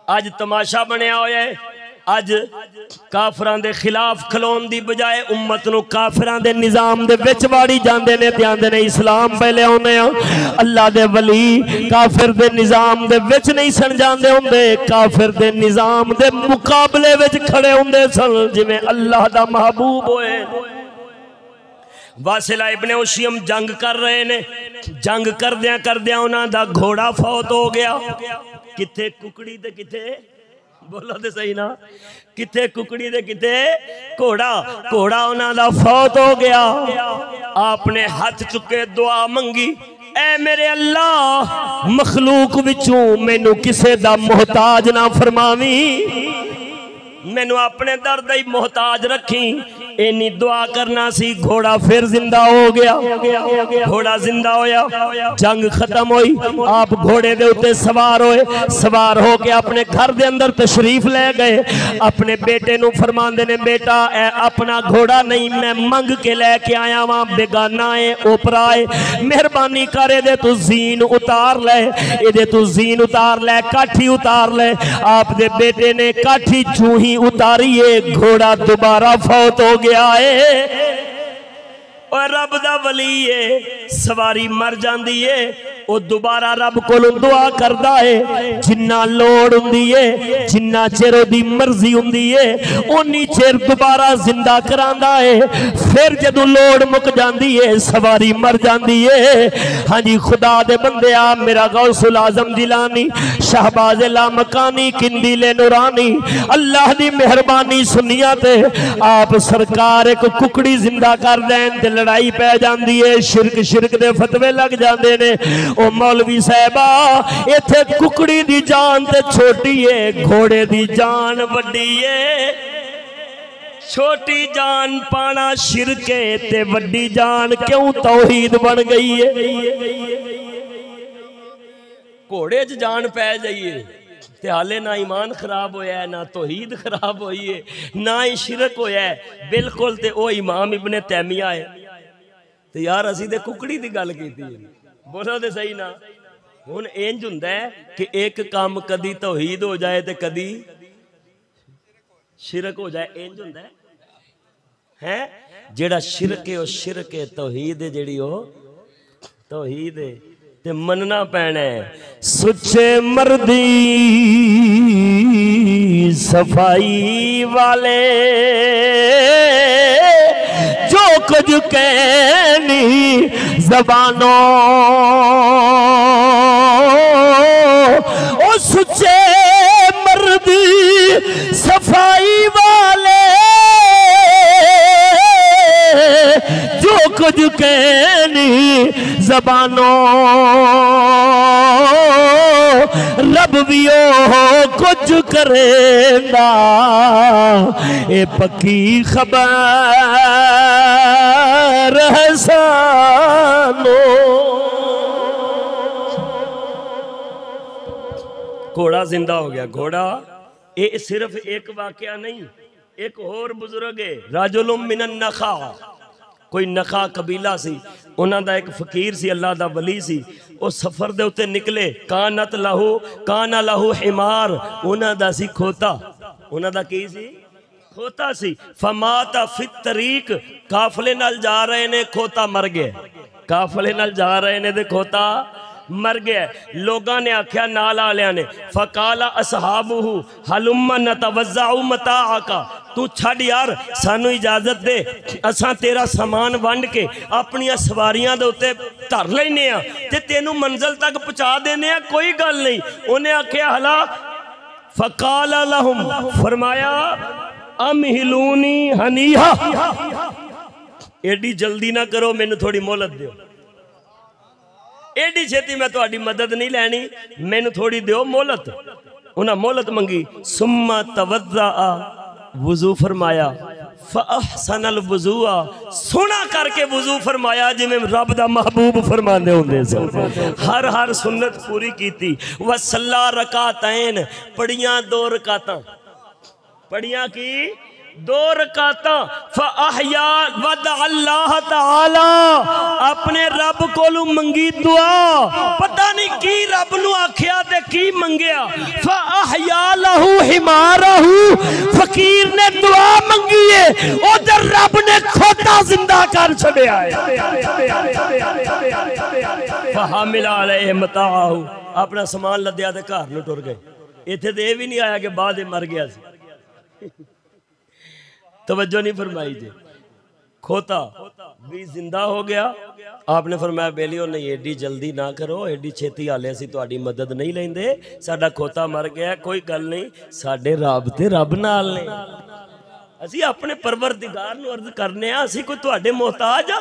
अज तमाशा बनया होया है, अज काफरां दे खिलाफ खलोन दी बजाय उम्मत नूं काफरां दे निजाम दे विच वाड़ी जांदे ने ते आंदे ने इस्लाम पहले आउंदे आ। अल्लाह दे वली काफिर दे निजाम दे विच नहीं सन जांदे हुंदे, काफिर दे निजाम दे मुकाबले विच खड़े हुंदे सन जिवें अल्लाह दा महबूब होए। वासिला इब्ने उशयम जंग कर रहे ने, जंग करदियां करदियां उन्हां दा घोड़ा फौत हो गया। किथे कुकड़ी ते किथे, बोलो तो सही ना, किथे कुकड़ी दे किथे घोड़ा, घोड़ा उन्हां दा फौत हो गया। आपने हाथ चुके दुआ मंगी, ऐ मेरे अल्लाह मखलूक विचों मैनू किसे दा मोहताज ना फरमावी, मैनू अपने दर दा ही मोहताज रखी। इन्नी दुआ करना सी, घोड़ा फिर जिंदा हो गया, घोड़ा जिंदा होया। जंग खत्म हुई, आप घोड़े दे उत्ते सवार होए, सवार हो के अपने घर दे अंदर तशरीफ ले गए। अपने बेटे नू फरमांदे ने बेटा ए अपना घोड़ा नहीं मैं मंग के लेके आया वहां, बेगाना है ओपरा है, मेहरबानी कर दे तू जीन उतार ले, एदे तू जीन उतार ले, काठी उतार ले। आप दे बेटे ने काठी जूं ही उतारी है घोड़ा दोबारा फौत हो गया है। और रब दा वली है, सवारी मर जाती है वो दोबारा रब कोलों दुआ करदा है। जिन्ना लोड़ हुंदी है, जिन्ना चिर ओदी मर्जी हुंदी है उन्नी चिर दोबारा जिंदा करांदा है। फिर जदों लोड़ मुक जाती है सवारी मर जाती है। हाँ जी खुदा दे बंदिया, मेरा गौसुल आजम जिलानी, शहबाज लामकानी, किंदीले नूरानी, अल्लाह दी मेहरबानी सुनिया ते आप सरकार एक कुकड़ी जिंदा कर दें ते लड़ाई पै जाती है, शिरक शिरक दे फतवे लग जाते ने। ओ मौलवी साहबा इत्थे कुकड़ी दी जान ते छोटी है, घोड़े दी जान वड्डी है। छोटी जान पाना शिरके ते वड्डी जान क्यों तौहीद बन गई है। घोड़े च जान पै जाइए ते हाले ना ईमान खराब होया है, ना तौहीद खराब हुई है, ना ही शिरक होया है बिल्कुल। ते ओ इमाम इब्ने तैमिया है ते यार असी ते कुकड़ी दी गल कीती है, बोलो तो सही ना। हुण इंज हुंदा है कि एक काम कदी तौहीद हो जाए ते कदी शिरक हो जाए, इंज हुंदा है। जेड़ा शिरक है वो शिरक है, तौहीद है जेड़ी वो तौहीद है ते मनना पैना है। सुच्चे मर्दी सफाई वाले जो कुछ कहनी जबानों कुछ कहनी ज़बानों रब भी ओ कुछ करेंदा ए पक्की खबर है सानो। घोड़ा जिंदा हो गया। घोड़ा ये सिर्फ एक वाकया नहीं, एक और बुजुर्ग है राजुलुम मिनन नखा, कोई नखा कबीला सी, उन्हां दा एक फकीर सी, अल्लाह दा वली सी। वो सफर दे उत्ते निकले, काना लहू हिमार, उन्हां दा सी खोता, उन्हां दा की सी खोता सी। फमाता फित तरीक, काफले नाल जा रहे ने, खोता मर गया, काफले नाल जा रहे ने ते खोता मर गया। लोगों ने आख्या नाल आलिया ने, फकाला असहाबुहु हलुम्मा नतवज़्ज़उ मताअका, तू छड़ यार सानू इजाजत दे, असां तेरा समान वंड के अपनी सवारियां दे उत्ते धर लेने आ ते तेनू मंजिल तक पहुंचा देने आ, कोई गल नहीं। उन्हें आख्या हला, फकाला लहुम, फरमाया अमहिलूनी हनीहा, एडी जल्दी ना करो, मैनू थोड़ी मोहलत दो, एडी छेती मैं तुम्हारी मदद नहीं लैनी, मैनू थोड़ी दो मोहलत। उन्हें मोहलत मंगी। सुम्मा तवज़्ज़ा, वुजू फरमाया, फ़अहसनल वुज़ूआ, सोना करके वुजू फरमाया जिवें रब दा महबूब फरमांदे हुंदे सन। हर सुन्नत पूरी कीती। वसल्ला रकातैन, पढ़ियां 2 रकातां, पढ़ियां की 2 रकातां। फ़अहया वद अल्लाह ताला, अपने रब कोलू मंगी दुआ, पता नहीं की रब नू आख्या ते की मंगया। फ़अहया लहू हिमारहू, फकीर ने दुआ मंगी है, उधर रब ने खोता जिंदा कर छड़िया है। फ़हामिल अलैहि मताअहू, अपना सामान लद्या ते घर नू टुर गए। इत्थे ते भी नहीं आया कि बाद मर गया सी। तवज्जो नहीं फरमाई जी। खोता भी जिंदा हो गया। आपने फरमाया बेलियो नहीं, एडी जल्दी ना करो, एडी छेती हाले असीं तुहाडी मदद नहीं लेंदे, साडा खोता मर गया, कोई गल नहीं, साडे रब ते रब नाल ने, असीं अपने परवरदिगार नूं अर्ज करने आ, असीं कोई तुहाडे मोहताज आ।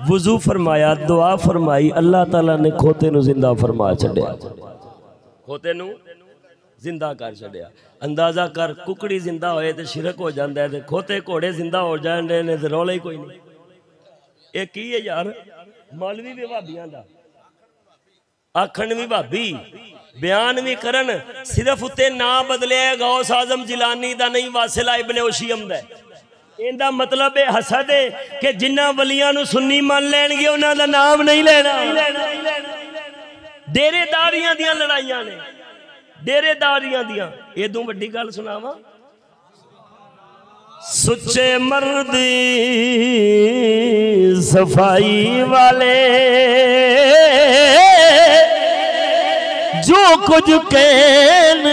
वुजू फरमाया, दुआ फरमाई, अल्लाह ताला ने खोते नूं जिंदा फरमा छड्डिया, खोते नूं जिंदा कर छड़िया। अंदाजा कर, कुकड़ी जिंदा होए तो शिरक हो जाता है, खोते घोड़े जिंदा हो जाते हैं तो रौला ही कोई नहीं। ये की है यार, मौलवी भी भाबियां दा आखन भी भाभी, बयान भी करन, सिर्फ उत्ते ना बदले गौस आजम जिलानी दा नहीं, वासिला इब्ने उशियम दा। इनका मतलब है हसद है कि जिन्ना वलियां नूं सुन्नी मान लैणगे उन्हां दा नाम नहीं लेना। डेरेदारियां दियां लड़ाइयां ने, डेरेदारियां दियां। एदों वड्डी गल सुनावा, सुच्चे मर्दी सफाई वाले जो कुछ कहन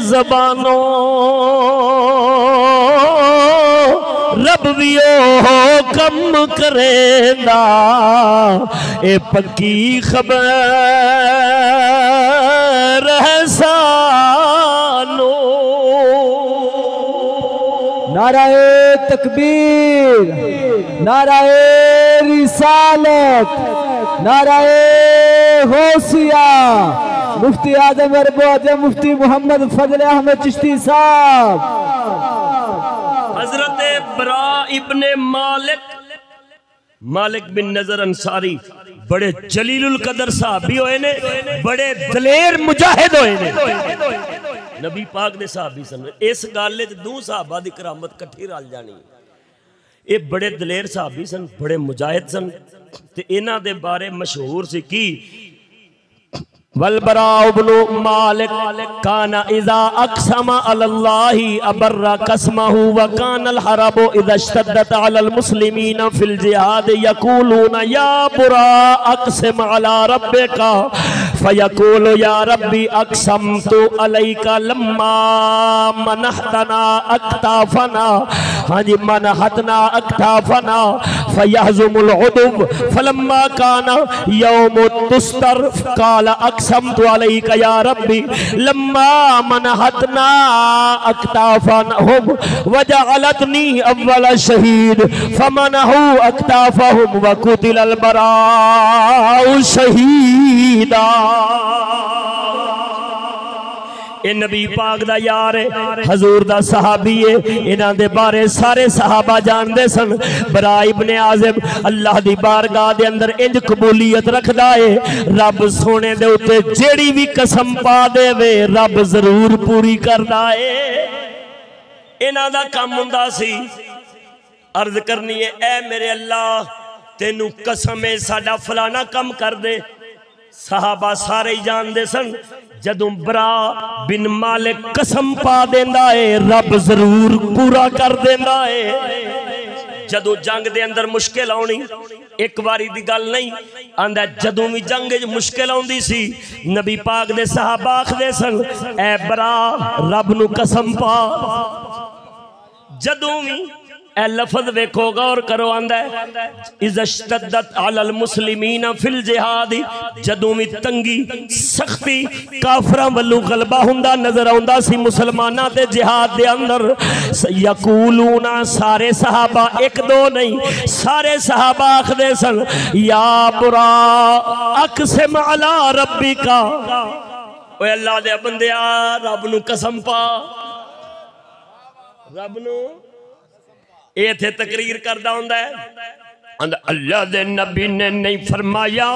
ज़बानों रब भी ओ कम करेंदा, ए पक्की खबर है सानो। नाराए तकबीर, नाराए रिसालत, नाराए गौसिया। मुफ्ती आजम अरब मुफ्ती मोहम्मद फजल अहमद चिश्ती साहब, हजरत बरा इब्ने मालिक बिन नजर अंसारी बड़े जलीलुल कदर साहबी होए ने, बड़े दलेर मुजाहिद होए ने, नबी पाक दे साहबी सन। इस गल च 2 साहबा दी करामत कट्ठी रल जानी। ये बड़े दलेर साहबी सन, बड़े मुजाहिद सन, ते इन्हां दे बारे मशहूर सी की वलबरा इब्नु मालिक काना इज़ा अक़समा अलल्लाहि अबर्रा कसमहु व कानल हरबु इज़ा इश्तद्दत अलल मुस्लिमीना फिल जिहाद यक़ूलूना या बुरा अक़सिम अला रब्बिका फयक़ूलु या रब्बी अक़समतु अलैका लम्मा मनहतना अक्ताफना, हाँ जी मनहतना अक्ताफना फयहजुमुल उदव फलम्मा काना यौम तुस्तर काला अक़समतु अलैका या रब्बी लम्मा मनहतना अक्ताफनहुम वजअलतनी अव्वल शहीद फमनहु अक्ताफहुम वकुतिलल बराउ शहीदा। ये नबी पाक दा यार है, हजूर दा सहाबी है। इन्हां दे बारे सारे सहाबा जानदे सन। बरा इब्ने आज़िब अल्लाह दी बारगाह दे अंदर इंज कबूलियत रखदा है, रब सोने दे उत्ते जेड़ी भी कसम पा देवे रब जरूर पूरी करदा है। इन्हां दा काम हुंदा सी अर्ज करनी है, ए मेरे अल्लाह तेनू कसम है साडा फलाना कम कर दे। सहाबा सारे ही जानदे सन जदों बरा बिन मालिक कसम पा देंदा है रब जरूर पूरा कर देंदा है। जदों जंग दे अंदर मुश्किल आउणी, एक बारी दी गल नहीं आंदा, जदों भी जंग च मुश्किल आउंदी सी नबी पाक दे सहाबा आखदे सन ए बरा रब नू कसम पा। जदों भी ए लफज वेखो गौर करो, आंदा इज़श्तद्दत अलल मुस्लिमीना फिल जिहाद, जदों भी तंगी सख्ती काफरां वल्लों गलबा हुंदा नजर आउंदा सी मुसलमानां ते जिहाद दे अंदर। यकूलूना सारे सहाबा एक दो नहीं सारे सहाबा आखदे सन या बुरा अक़सिम अला रब्बिका, ओए अल्लाह दे बंदिया रब नू कसम पा, रब नू इत्थे तकरीर करदा हुंदा है। अल्लाह दे नबी ने नहीं फरमाया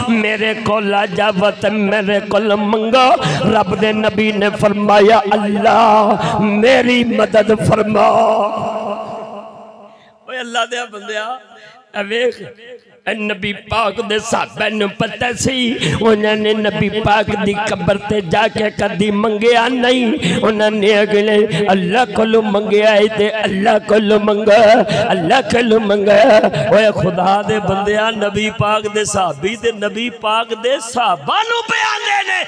मेरे को लाजवत मेरे को मंगो, रब दे नबी ने फरमाया अल्लाह मेरी मदद फरमा। ओए अल्लाह दे बंदिया वेख नबी पाक दे साहबा नूं पता सी, उन्होंने नबी पाक दी कब्र ते जाके कदी मंगया नहीं। उन्होंने अगले अल्लाह कोलों मंगया है ते अल्लाह कोलों मंगा, अल्लाह कोलों मंगा। ओए खुदा दे बंदिया नबी पाक दे साहबी ते नबी पाक दे साहबा नूं बयान देने।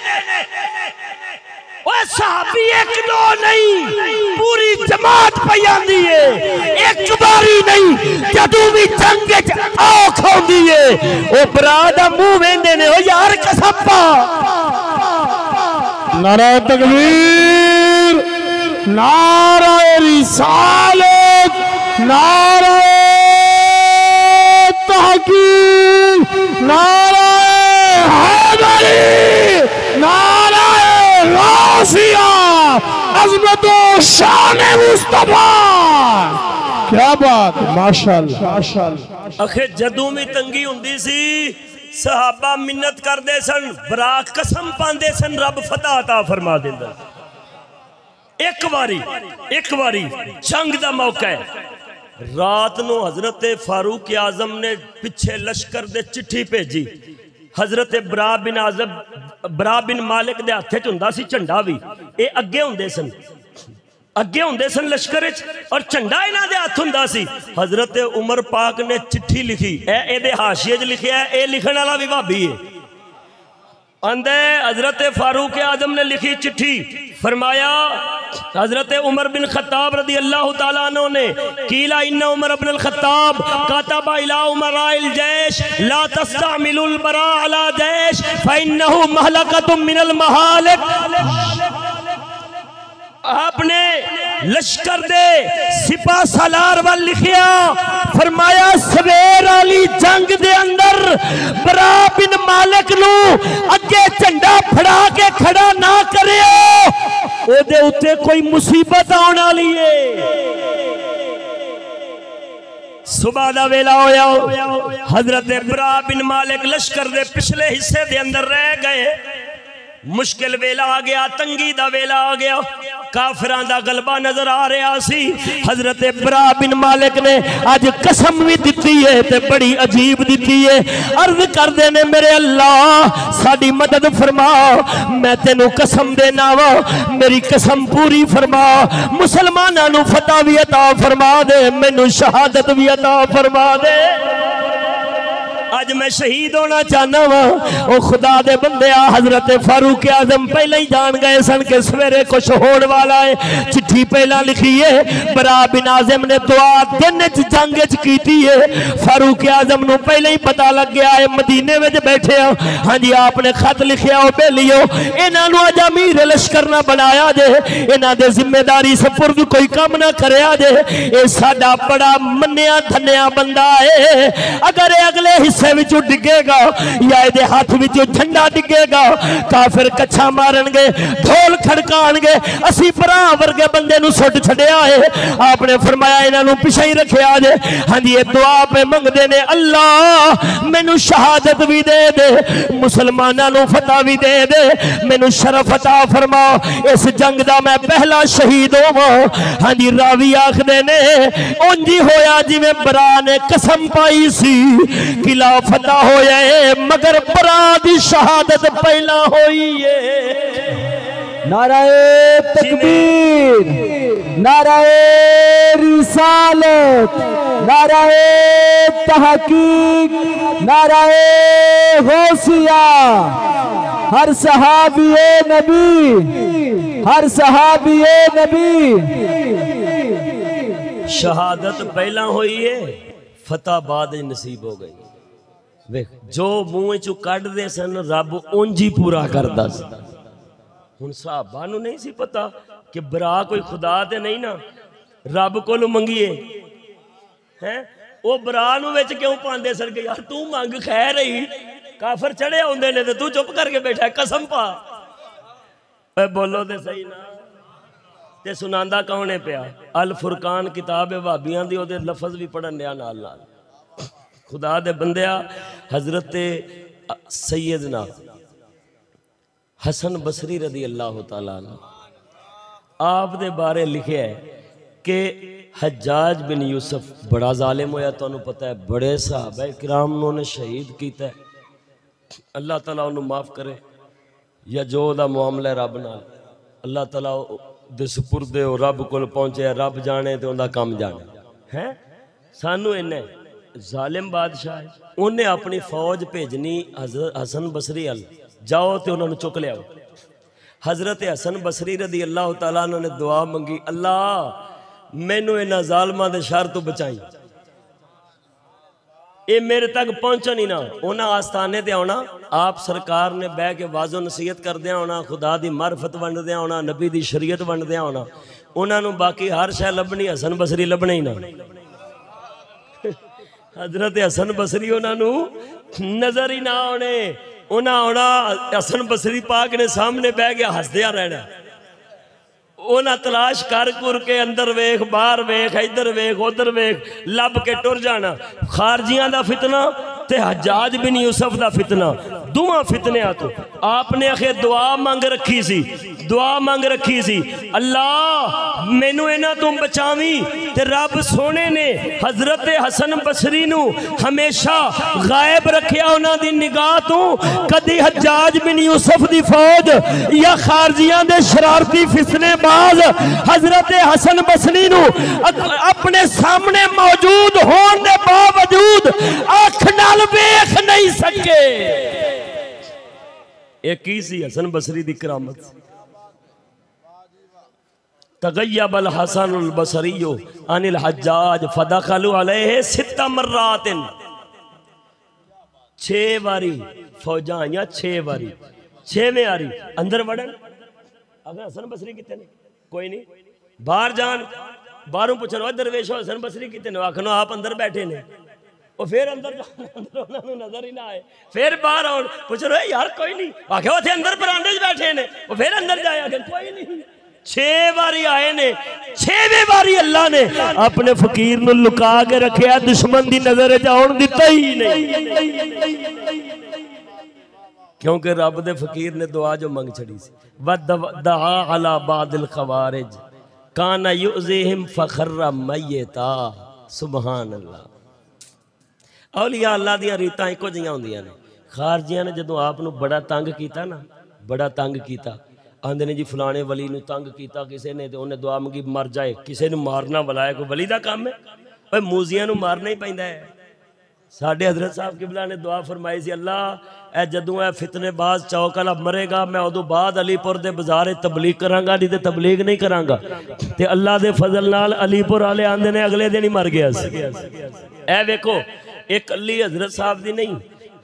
ओए साहबी एक दो नहीं पूरी जमात पे आंदी है, एक बारी नहीं जदों भी जंग च औख आउंदी है ओ भरा दा मुंह वेंदे ने ओ यार कसम पा। नारा तकबीर, नारा रिसालत, नारा तहकीक, नारा हैदरी, नारा गासिया, अज़मत व शान मुस्तफा। क्या बात, माशाअल्लाह माशाअल्लाह। आखिर जदों भी तंगी हुंदी सी सहाबा मिन्नत करदे सन, बरा कसम पांदे सन रब फतह अता फरमा देंदा। एक बारी जंग दा मौका है, रात नूं हजरत फारूक आजम ने पिछे लश्कर दे चिट्ठी भेजी। हजरत बरा बिन मालिक दे हत्थ च हुंदा सी झंडा भी, ये अगे हुंदे सन लश्कर और झंडा इन्हां दे हत्थ हुंदा सी। हजरत उमर पाक ने चिट्ठी लिखी, ए हाशिए च लिखिया, ए लिखण वाला भी भाभी है। आंदे हजरत फारूक आजम ने लिखी चिट्ठी, फरमाया हजरत उमर बिन खत्ताब रदी अल्लाह तआला अन्हु ने कीला इन्ना उमर बिन खत्ताब कातबा इला उमराइल जैश ला तस्तअमिलुल बरा अला जैश फइन्नहु महलकतुम मिनल महालिक। आपने लश्कर दे सिपा सालार वाल लिखिया, फरमाया सवेर वाली जंग दे अंदर बरा बिन मालिक नू अगे झंडा फड़ा के खड़ा ना करियो, ओदे उत्ते कोई मुसीबत आने वाली है। सुबह दा वेला होया, हजरत बरा बिन मालिक लश्कर दे पिछले हिस्से दे अंदर रह गए। मुश्किल वेला आ गया, तंगी दा वेला आ गया, काफिरां दा गलबा नजर आ रहा सी। हजरत बरा बिन मालिक ने अज कसम भी दी है ते बड़ी अजीब दी है। अर्ज करदे ने मेरे अल्लाह साडी मदद फरमा, मैं तेनू कसम देना वा मेरी कसम पूरी फरमा, मुसलमानां नू फतह भी अता फरमा दे, मैनू शहादत भी अता फरमा दे। आज मैं शहीद होना चाहना वा। ओ खुदा दे बंदे, हजरत फारूक आजम पहले ही जान गए सन कि सवेरे कुछ होने वाला है। चिट्ठी चिट्ठी पहला लिखी है, बरा बिन आज़िम ने दुआ दिन जंग की है। फारूक आजम नूं पहले ही पता लग गया है मदीने में बैठे हो। हाँ जी, आपने खत लिखिया हो बेलियो इन्हां नूं अज अमीर लश्कर ना बनाया जे, इन्हां दे जिम्मेदारी सपुर्द कोई काम ना करया जे। ये साडा बड़ा मन्निया धन्या बंदा है, अगर ये अगले हिस्से विचों डिगेगा या इहदे हाथ विचों झंडा डिगेगा, काफिर कच्छा मारनगे, ढोल खड़काणगे, असी भरा वर्गे बंदे नूं सुट छड्या है। आपने फरमाया इन्हां नूं पिछे ही रखिया जे। हाँ जी, ये दुआ पे मंगदे ने, अल्लाह मैनू शहादत भी दे दे, मुसलमानां नूं फतह भी दे दे, मैनू शरफ अता फरमा, इस जंग दा मैं पहला शहीद होवां। हाँ जी, रावी आखदे ने उंज ही होया जिवें बरा ने कसम पाई सी, किला फतह होया है मगर बरा दी शहादत पहला होई है। नाराए तकबीर, नाराए रिसालत, नाराए तहकीक, नाराए गौसिया। हर सहाबिए नबी, हर सहाबिए नबी। शहादत पहला हुई है, फतह बाद नसीब हो गई। वेख जो मुंह चो कढ़ दे सन रब उंज ही पूरा करदा सी। हुण साहबा नूं नहीं सी पता कि बरा कोई खुदा ते नहीं ना, रब कोलों मंगीए हैं। वो बरा नूं विच क्यों पांदे सन कि यार तू मंग खैर ही, काफर चढ़े आउंदे ने ते तू चुप करके बैठा, कसम पा। बोलो ते सही ना। ते सुनांदा कौन है पिया? अल फुरकान किताब है भाबियां दी, ओदे लफज भी पढ़न दिया नाल नाल। खुदा दे बंदिया, हजरत सैयदना हसन बसरी रदी अल्लाह तआला अन्हु आप दे बारे लिखे है कि हज्जाज बिन यूसुफ बड़ा जालिम होया। तुहानू पता है बड़े सहाबा किराम उन्होंने शहीद किया। अल्लाह ताला उन्होंने माफ़ करे, या जो दा मामला है रब नाल अल्लाह ताला दे सुपुर्दे हो, रब कोल पहुंचे, रब जाने तो उनका काम जाने है। सानू इन्ने जालिम बादशाह है, उन्हें अपनी फौज भेजनी हसन बसरी अल, जाओ तो उन्होंने चुक लिया। हजरत हसन बसरी रदी अल्लाह तआला अन्हु ने दुआ मंगी, अल्लाह मैनू इन्हां जालमां दे शर तो बचाई, ये मेरे तक पहुंचन ही ना। उन्हें आस्थाने ते आना, आप सरकार ने बह के वाजो नसीहत करदे आना, खुदा दी मार्फत वंडदे आना, नबी दी शरीयत वंडदे आना। उन्होंने बाकी हर शै लभनी, हसन बसरी लभने ही ना। हजरत हसन बसरी उन्होंने नजर ही ना आने। उन्हें आना, हसन बसरी पाक ने सामने बह गया, हसदिया रहना। उन्हें तलाश कर कुर के अंदर वेख, बाहर वेख, इधर वेख, उधर वेख, लब के टुर जाना। खारजियां दा फितना ते हज्जाज बिन यूसुफ दा फितना, दोवां फितनियां तो आपने आखे दुआ मंग रखी सी, दुआ मंग रखी सी, अल्लाह मैनू इन्हां तो बचावी। ते रब सोने ने हजरत हसन बसरी नू हमेशा गायब रखिया उन्हां दी निगाह तो। कदी हज्जाज बिन यूसुफ दी फौज या खारजियां दे शरारती फिसने बाज हजरत हसन बसरी नू अपने सामने मौजूद होने के बावजूद अख नाल वेख नहीं सके। एक ही सी हसन बसरी दी करामत। तगय्यबल हसनुल बसरियो अनिल हज्जाज फदखलु अलैहि सित्ता मर्रातिन। 6 बारी फौजा आईया, 6 बारी, 6वें बारी अंदर वड़न। अगर हसन बसरी कितने ने? कोई नहीं। बाहर जान, बाहरों पूछो दरवेशो हसन बसरी कितने? आखनो आप अंदर बैठे ने। और फिर अंदर नजर ही ना आए, फिर बाहर आओ, पूछ रहे यार कोई नहीं, आखे वो थे अंदर बरांडे बैठे ने। और फिर अंदर जाए, आखे कोई नहीं। 6 बारी आए ने, 6वें बारी अल्लाह ने अपने फकीर नूं लुका के रखिया, दुश्मन दी नजर जाउण दिता ही नहीं। क्योंकि रब दे फकीर ने दुआ जो मंग छड़ी सी, वदआ अला बादिल खवारिज काना युज़िहिम फखर्रा मय्यता। सुभान अल्लाह। औलिया अल्लाह दियां रीतां इको जिहियां हुंदियां ने। खारजियां ने जदों आप नूं बड़ा तंग कीता ना, बड़ा तंग कीता, आंदे ने जी फलाने वली नूं तंग कीता किसी ने, तो उन्हें दुआ मंगी मर जाए। किसी नूं मारना बुलाया कोई वली दा काम है? भाई मूजियां नूं मारना ही पैंदा है। साढ़े हजरत साहब किबला ने दुआ फरमाई सी, अल्लाह ए जदों ए फितनेबाज चौक वाला मरेगा मैं उदों बाद अलीपुर दे बाजार तबलीग करांगा, नहीं तो तबलीग नहीं करांगा। ते अल्लाह दे फजल नाल अलीपुर वाले आंदे ने अगले दिन ही मर गया सी। ए वेखो एक अली हजरत साहब दी नहीं,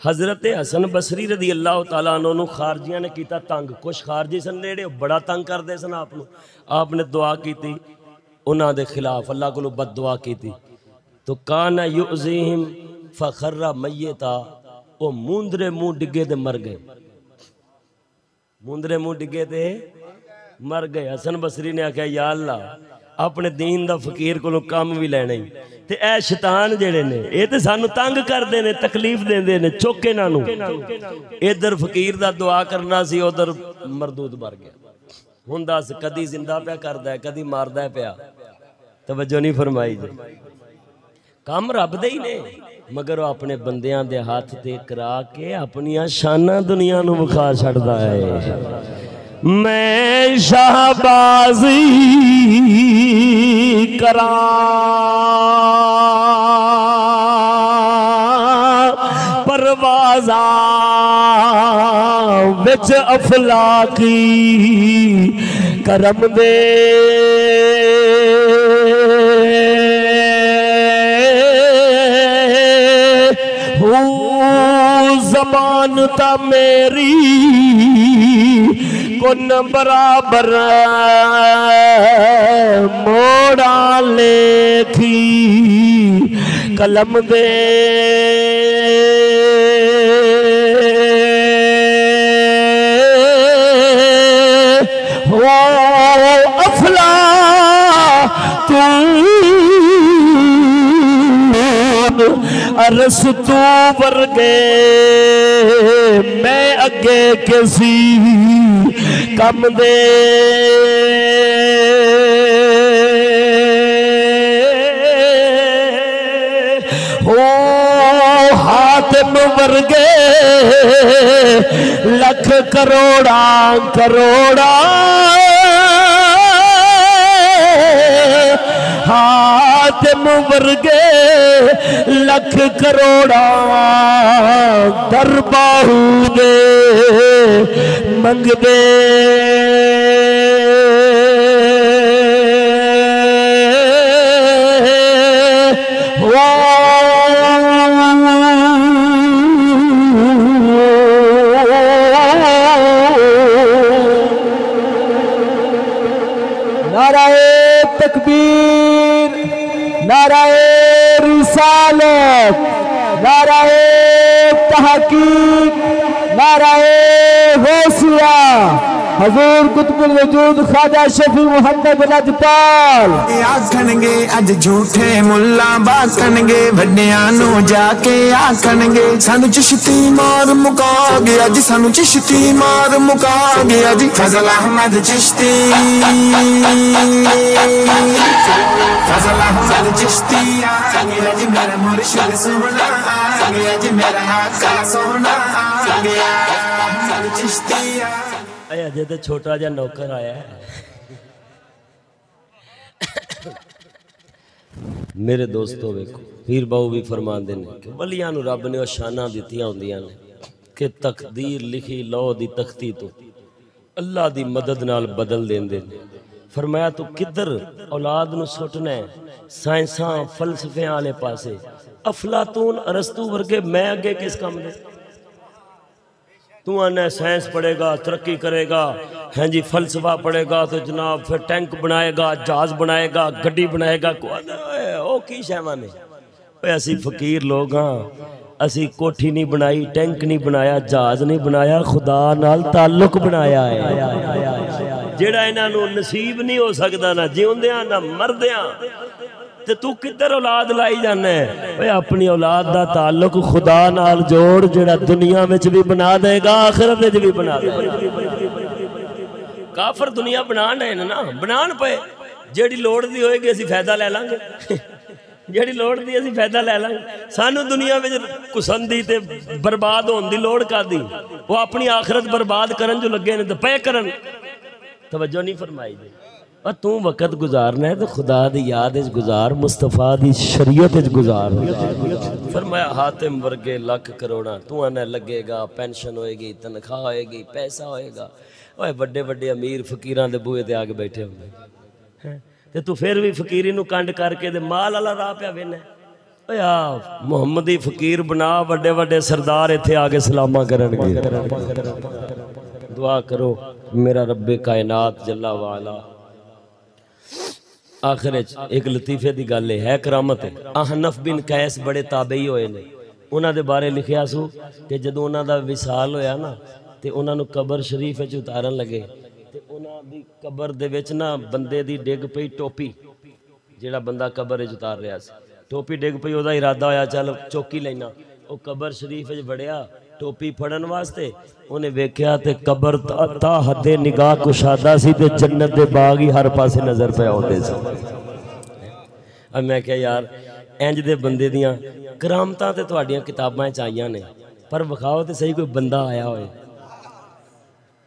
हजरत हसन बसरी रदी अल्लाह तआला अन्हु नूं खारजियां ने कीता तंग। कुछ खारजी सन जेहड़े बड़ा तंग करदे सन आपने दुआ की उन्हां दे खिलाफ, अल्लाह कोलों बद दुआ की। तो काना युज़ीहिम फखर्रा मैयता, वो मूंदरे मुंह डिगे ते मर गए, मूंदरे मुंह डिगे ते मर गए। हसन बसरी ने आख्या या अल्लाह अपने दीन दा फकीर कोलों काम भी लेना ही, ते ऐ शैतान जेड़े ने ये ते सानू तंग करदे ने, तकलीफ देंदे ने, चुक इन्हां नूं। इधर फकीर दा दुआ करना सी, उधर मरदूद मर गया। हुण दस कदी जिंदा पिया करदा है, कदी मारदा पिया। तवज्जो नहीं फरमाई जी। काम रब दे ही ने, मगर वो अपने बंदियां दे हाथ ते करा के अपनियां शाना दुनिया नूं विखा छड़दा है। मैं शाहबाजी करा परवाज़ा विच अफलाकी करम दे, ज़बान ता मेरी कुन बराबर मोड़ा लेखी कलम दे, हो अफला अरस तू वर्गे मैं अगे किसी कम दे, हो हातिम वर्गे लख करोड़ा करोड़ा, हातिम वर्गे लख करोड़ा दरबाहू दे मंगदे, नाराए तकबीर, नाराए रिसालत, नाराए तहकीक, नाराए गौसिया, हजूर कुतुबुल वजूद ख्वाजा शफी मुहम्मद लजपाल। आखणगे अज झूठे मुल्ला बाकणगे, वड्डियां नू जाके आखणगे सानू चिश्ती मार मुका गया जी, सानू चिश्ती मार मुका गया जी। फजल अहमद चिश्ती, फजल अहमद चिश्ती आ गया जी, मेरा मुर्शिद सोना आ गया जी, मेरा आका सोना आ गया चिश्ती आ। अजय तो छोटा जा नौकर आया है। मेरे दोस्तों वेखो पीर बाऊ भी फरमाते हैं कि वलियां नूं रब ने शाना दित्तियां होंदियां ने कि तकदीर लिखी लौ दी तख्ती तो अल्लाह दी मदद नाल बदल देंदे ने। फरमाया तू किधर औलाद नूं सुटना है, साइंसां फलसफे वाले पासे, अफलातून अरस्तू वर्गे मैं अगे किस काम दे। तू आना साइंस पढ़ेगा तरक्की करेगा, हाँ जी फलसफा पढ़ेगा तो जनाब फिर टैंक बनाएगा, जहाज बनाएगा, गड्डी बनाएगा। ओ की शैवा ने असी फकीर लोग हाँ, असी कोठी नहीं बनाई, टैंक नहीं बनाया, जहाज नहीं बनाया, खुदा नाल ताल्लुक बनाया है जेड़ा इन्हां नूं नसीब नहीं हो सकता ना जिउंदियां ना मरदियां। ते तू किधर औलाद लाई जाना है? अपनी औलाद दा ताल्लुक खुदा नाल जोड़, जेड़ा दुनिया में भी बना देगा आखिरत में भी बना देगा। काफर दुनिया बना रहे ना, बनान पे जेड़ी लोड़ दी होएगी असी फायदा ले लांगे जेड़ी लोड़ दी असी फायदा ले लांगे। सानू दुनिया में कुसंदी ते बर्बाद होने दी लोड़ कादी, वो अपनी आखिरत बर्बाद करन जो लगे ने तो पे करन। तवज्जो नहीं फरमाई जी। और तू वक़्त गुजारना है तो खुदा दी याद इच गुजार, मुस्तफा दी शरीयत इच गुजार। फरमाया हातिम वर्गे लख करोड़ा तू आना लगेगा, पेंशन होएगी, तनख्वाह होएगी, पैसा होएगा। ओए बड़े बड़े अमीर फकीरां दे बूहे ते आके बैठे होंगे हैं ते तू फिर भी फकीरी नू कंड करके दे माल वाला राह पिया वेना। ओए आ मुहम्मदी फकीर बना, बड़े बड़े सरदार इत्थे आके सलामा करनगे। दुआ करो मेरा रब्बे कायनात जल्ला वाला। आखिर एक लतीफे की गल है, करामत है। अहनफ बिन कैस बड़े ताबई होए ने, उन्हां दे बारे लिखिया सू कि जदों उन्हां दा विसाल होया ना ते उन्हां नूं कबर शरीफ विच उतारन लगे ते उन्हां दी कबर दे विच ना बंदे दी डिग पई टोपी, जिहड़ा बंदा कबर विच उतार रहा सी, टोपी डिग पई। उहदा इरादा होया चल चौकी लेना, वो कबर शरीफ विच वड़िया टोपी फड़न वास्ते। उन्हें वेख्या ते कबर ता हदे निगाह कुशादा सी ते जन्नत दे बाग ही हर पासे नजर पे आउंदे सी। अब मैं क्या यार इंज दे बंदे दियां करामतां ते तुहाडियां किताबां च आईयां ने, पर विखाओ ते सही कोई बंदा आया होए,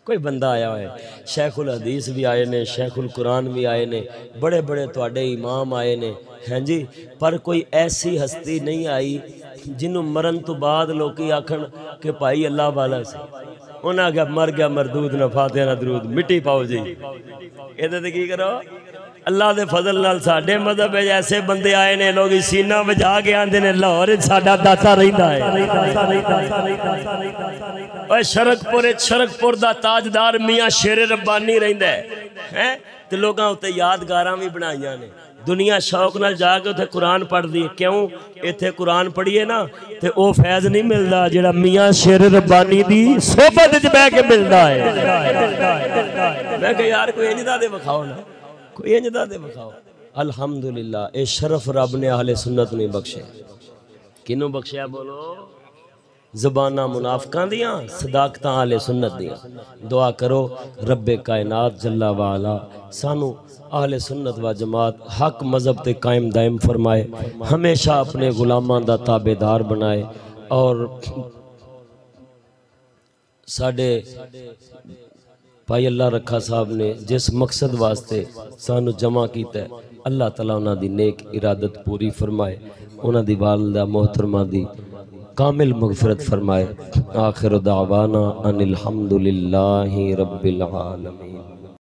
कोई बंदा आया होए। शेखुल हदीस भी आए ने, शेखुल कुरान भी आए ने, बड़े बड़े तुहाडे इमाम आए ने, हैं जी, पर कोई ऐसी हस्ती नहीं आई जिन्हों मरन तो बाद लोग आखन कि भाई अल्लाह वाला से उन्हें आख्या मर गया मरदूद ना फातिहा ना दरूद मिट्टी पाओ जी। ये की करो अल्लाह के फजल नाल साडे मजहब ऐसे बंदे आए ने, लोग सीना बजा के आंदे ने लाहौर साडा दाता रहिंदा है। ओए शरकपुर दा ताजदार मियाँ शेर रब्बानी रहिंदा है ते लोगां उत्ते यादगारां भी बनाईयां ने। दुनिया शौक नाल जाके उत्थे कुरान पढ़दी है। क्यों? इत्थे कुरान पढ़िए ना ते ओ फैज़ नहीं मिलदा जिहड़ा मियाँ शेर रब्बानी दी सोहबत च बैठ के मिलदा है। मैं कह यार कोई इंज दा दे विखाओ ना, कोई इंज दा दे विखाओ। अल्हम्दुलिल्लाह ये शरफ रब ने अहले सुन्नत नहीं बख्शे। किनू बख्शिया बोलो? ज़बाना मुनाफिकां दियां, सदाकतां अहले सुन्नत दियां। दुआ करो रब्बे कायनात जल्ला वाला सानू अहले सुन्नत व जमात हक मज़हब ते कायम दायम फरमाए, हमेशा अपने गुलामां दा ताबेदार बनाए। और साडे भाई अल्लाह रखा साहब ने जिस मकसद वास्ते सानू जमा किया, अल्लाह तला उन्हां दी नेक इरादत पूरी फरमाए, उन्हां दी वालिदा मोहतरमा दी कामिल मगफिरत फरमाए। आखिर दावाना अनिल हम्दुलिल्लाहि रब्बिल आलमीन।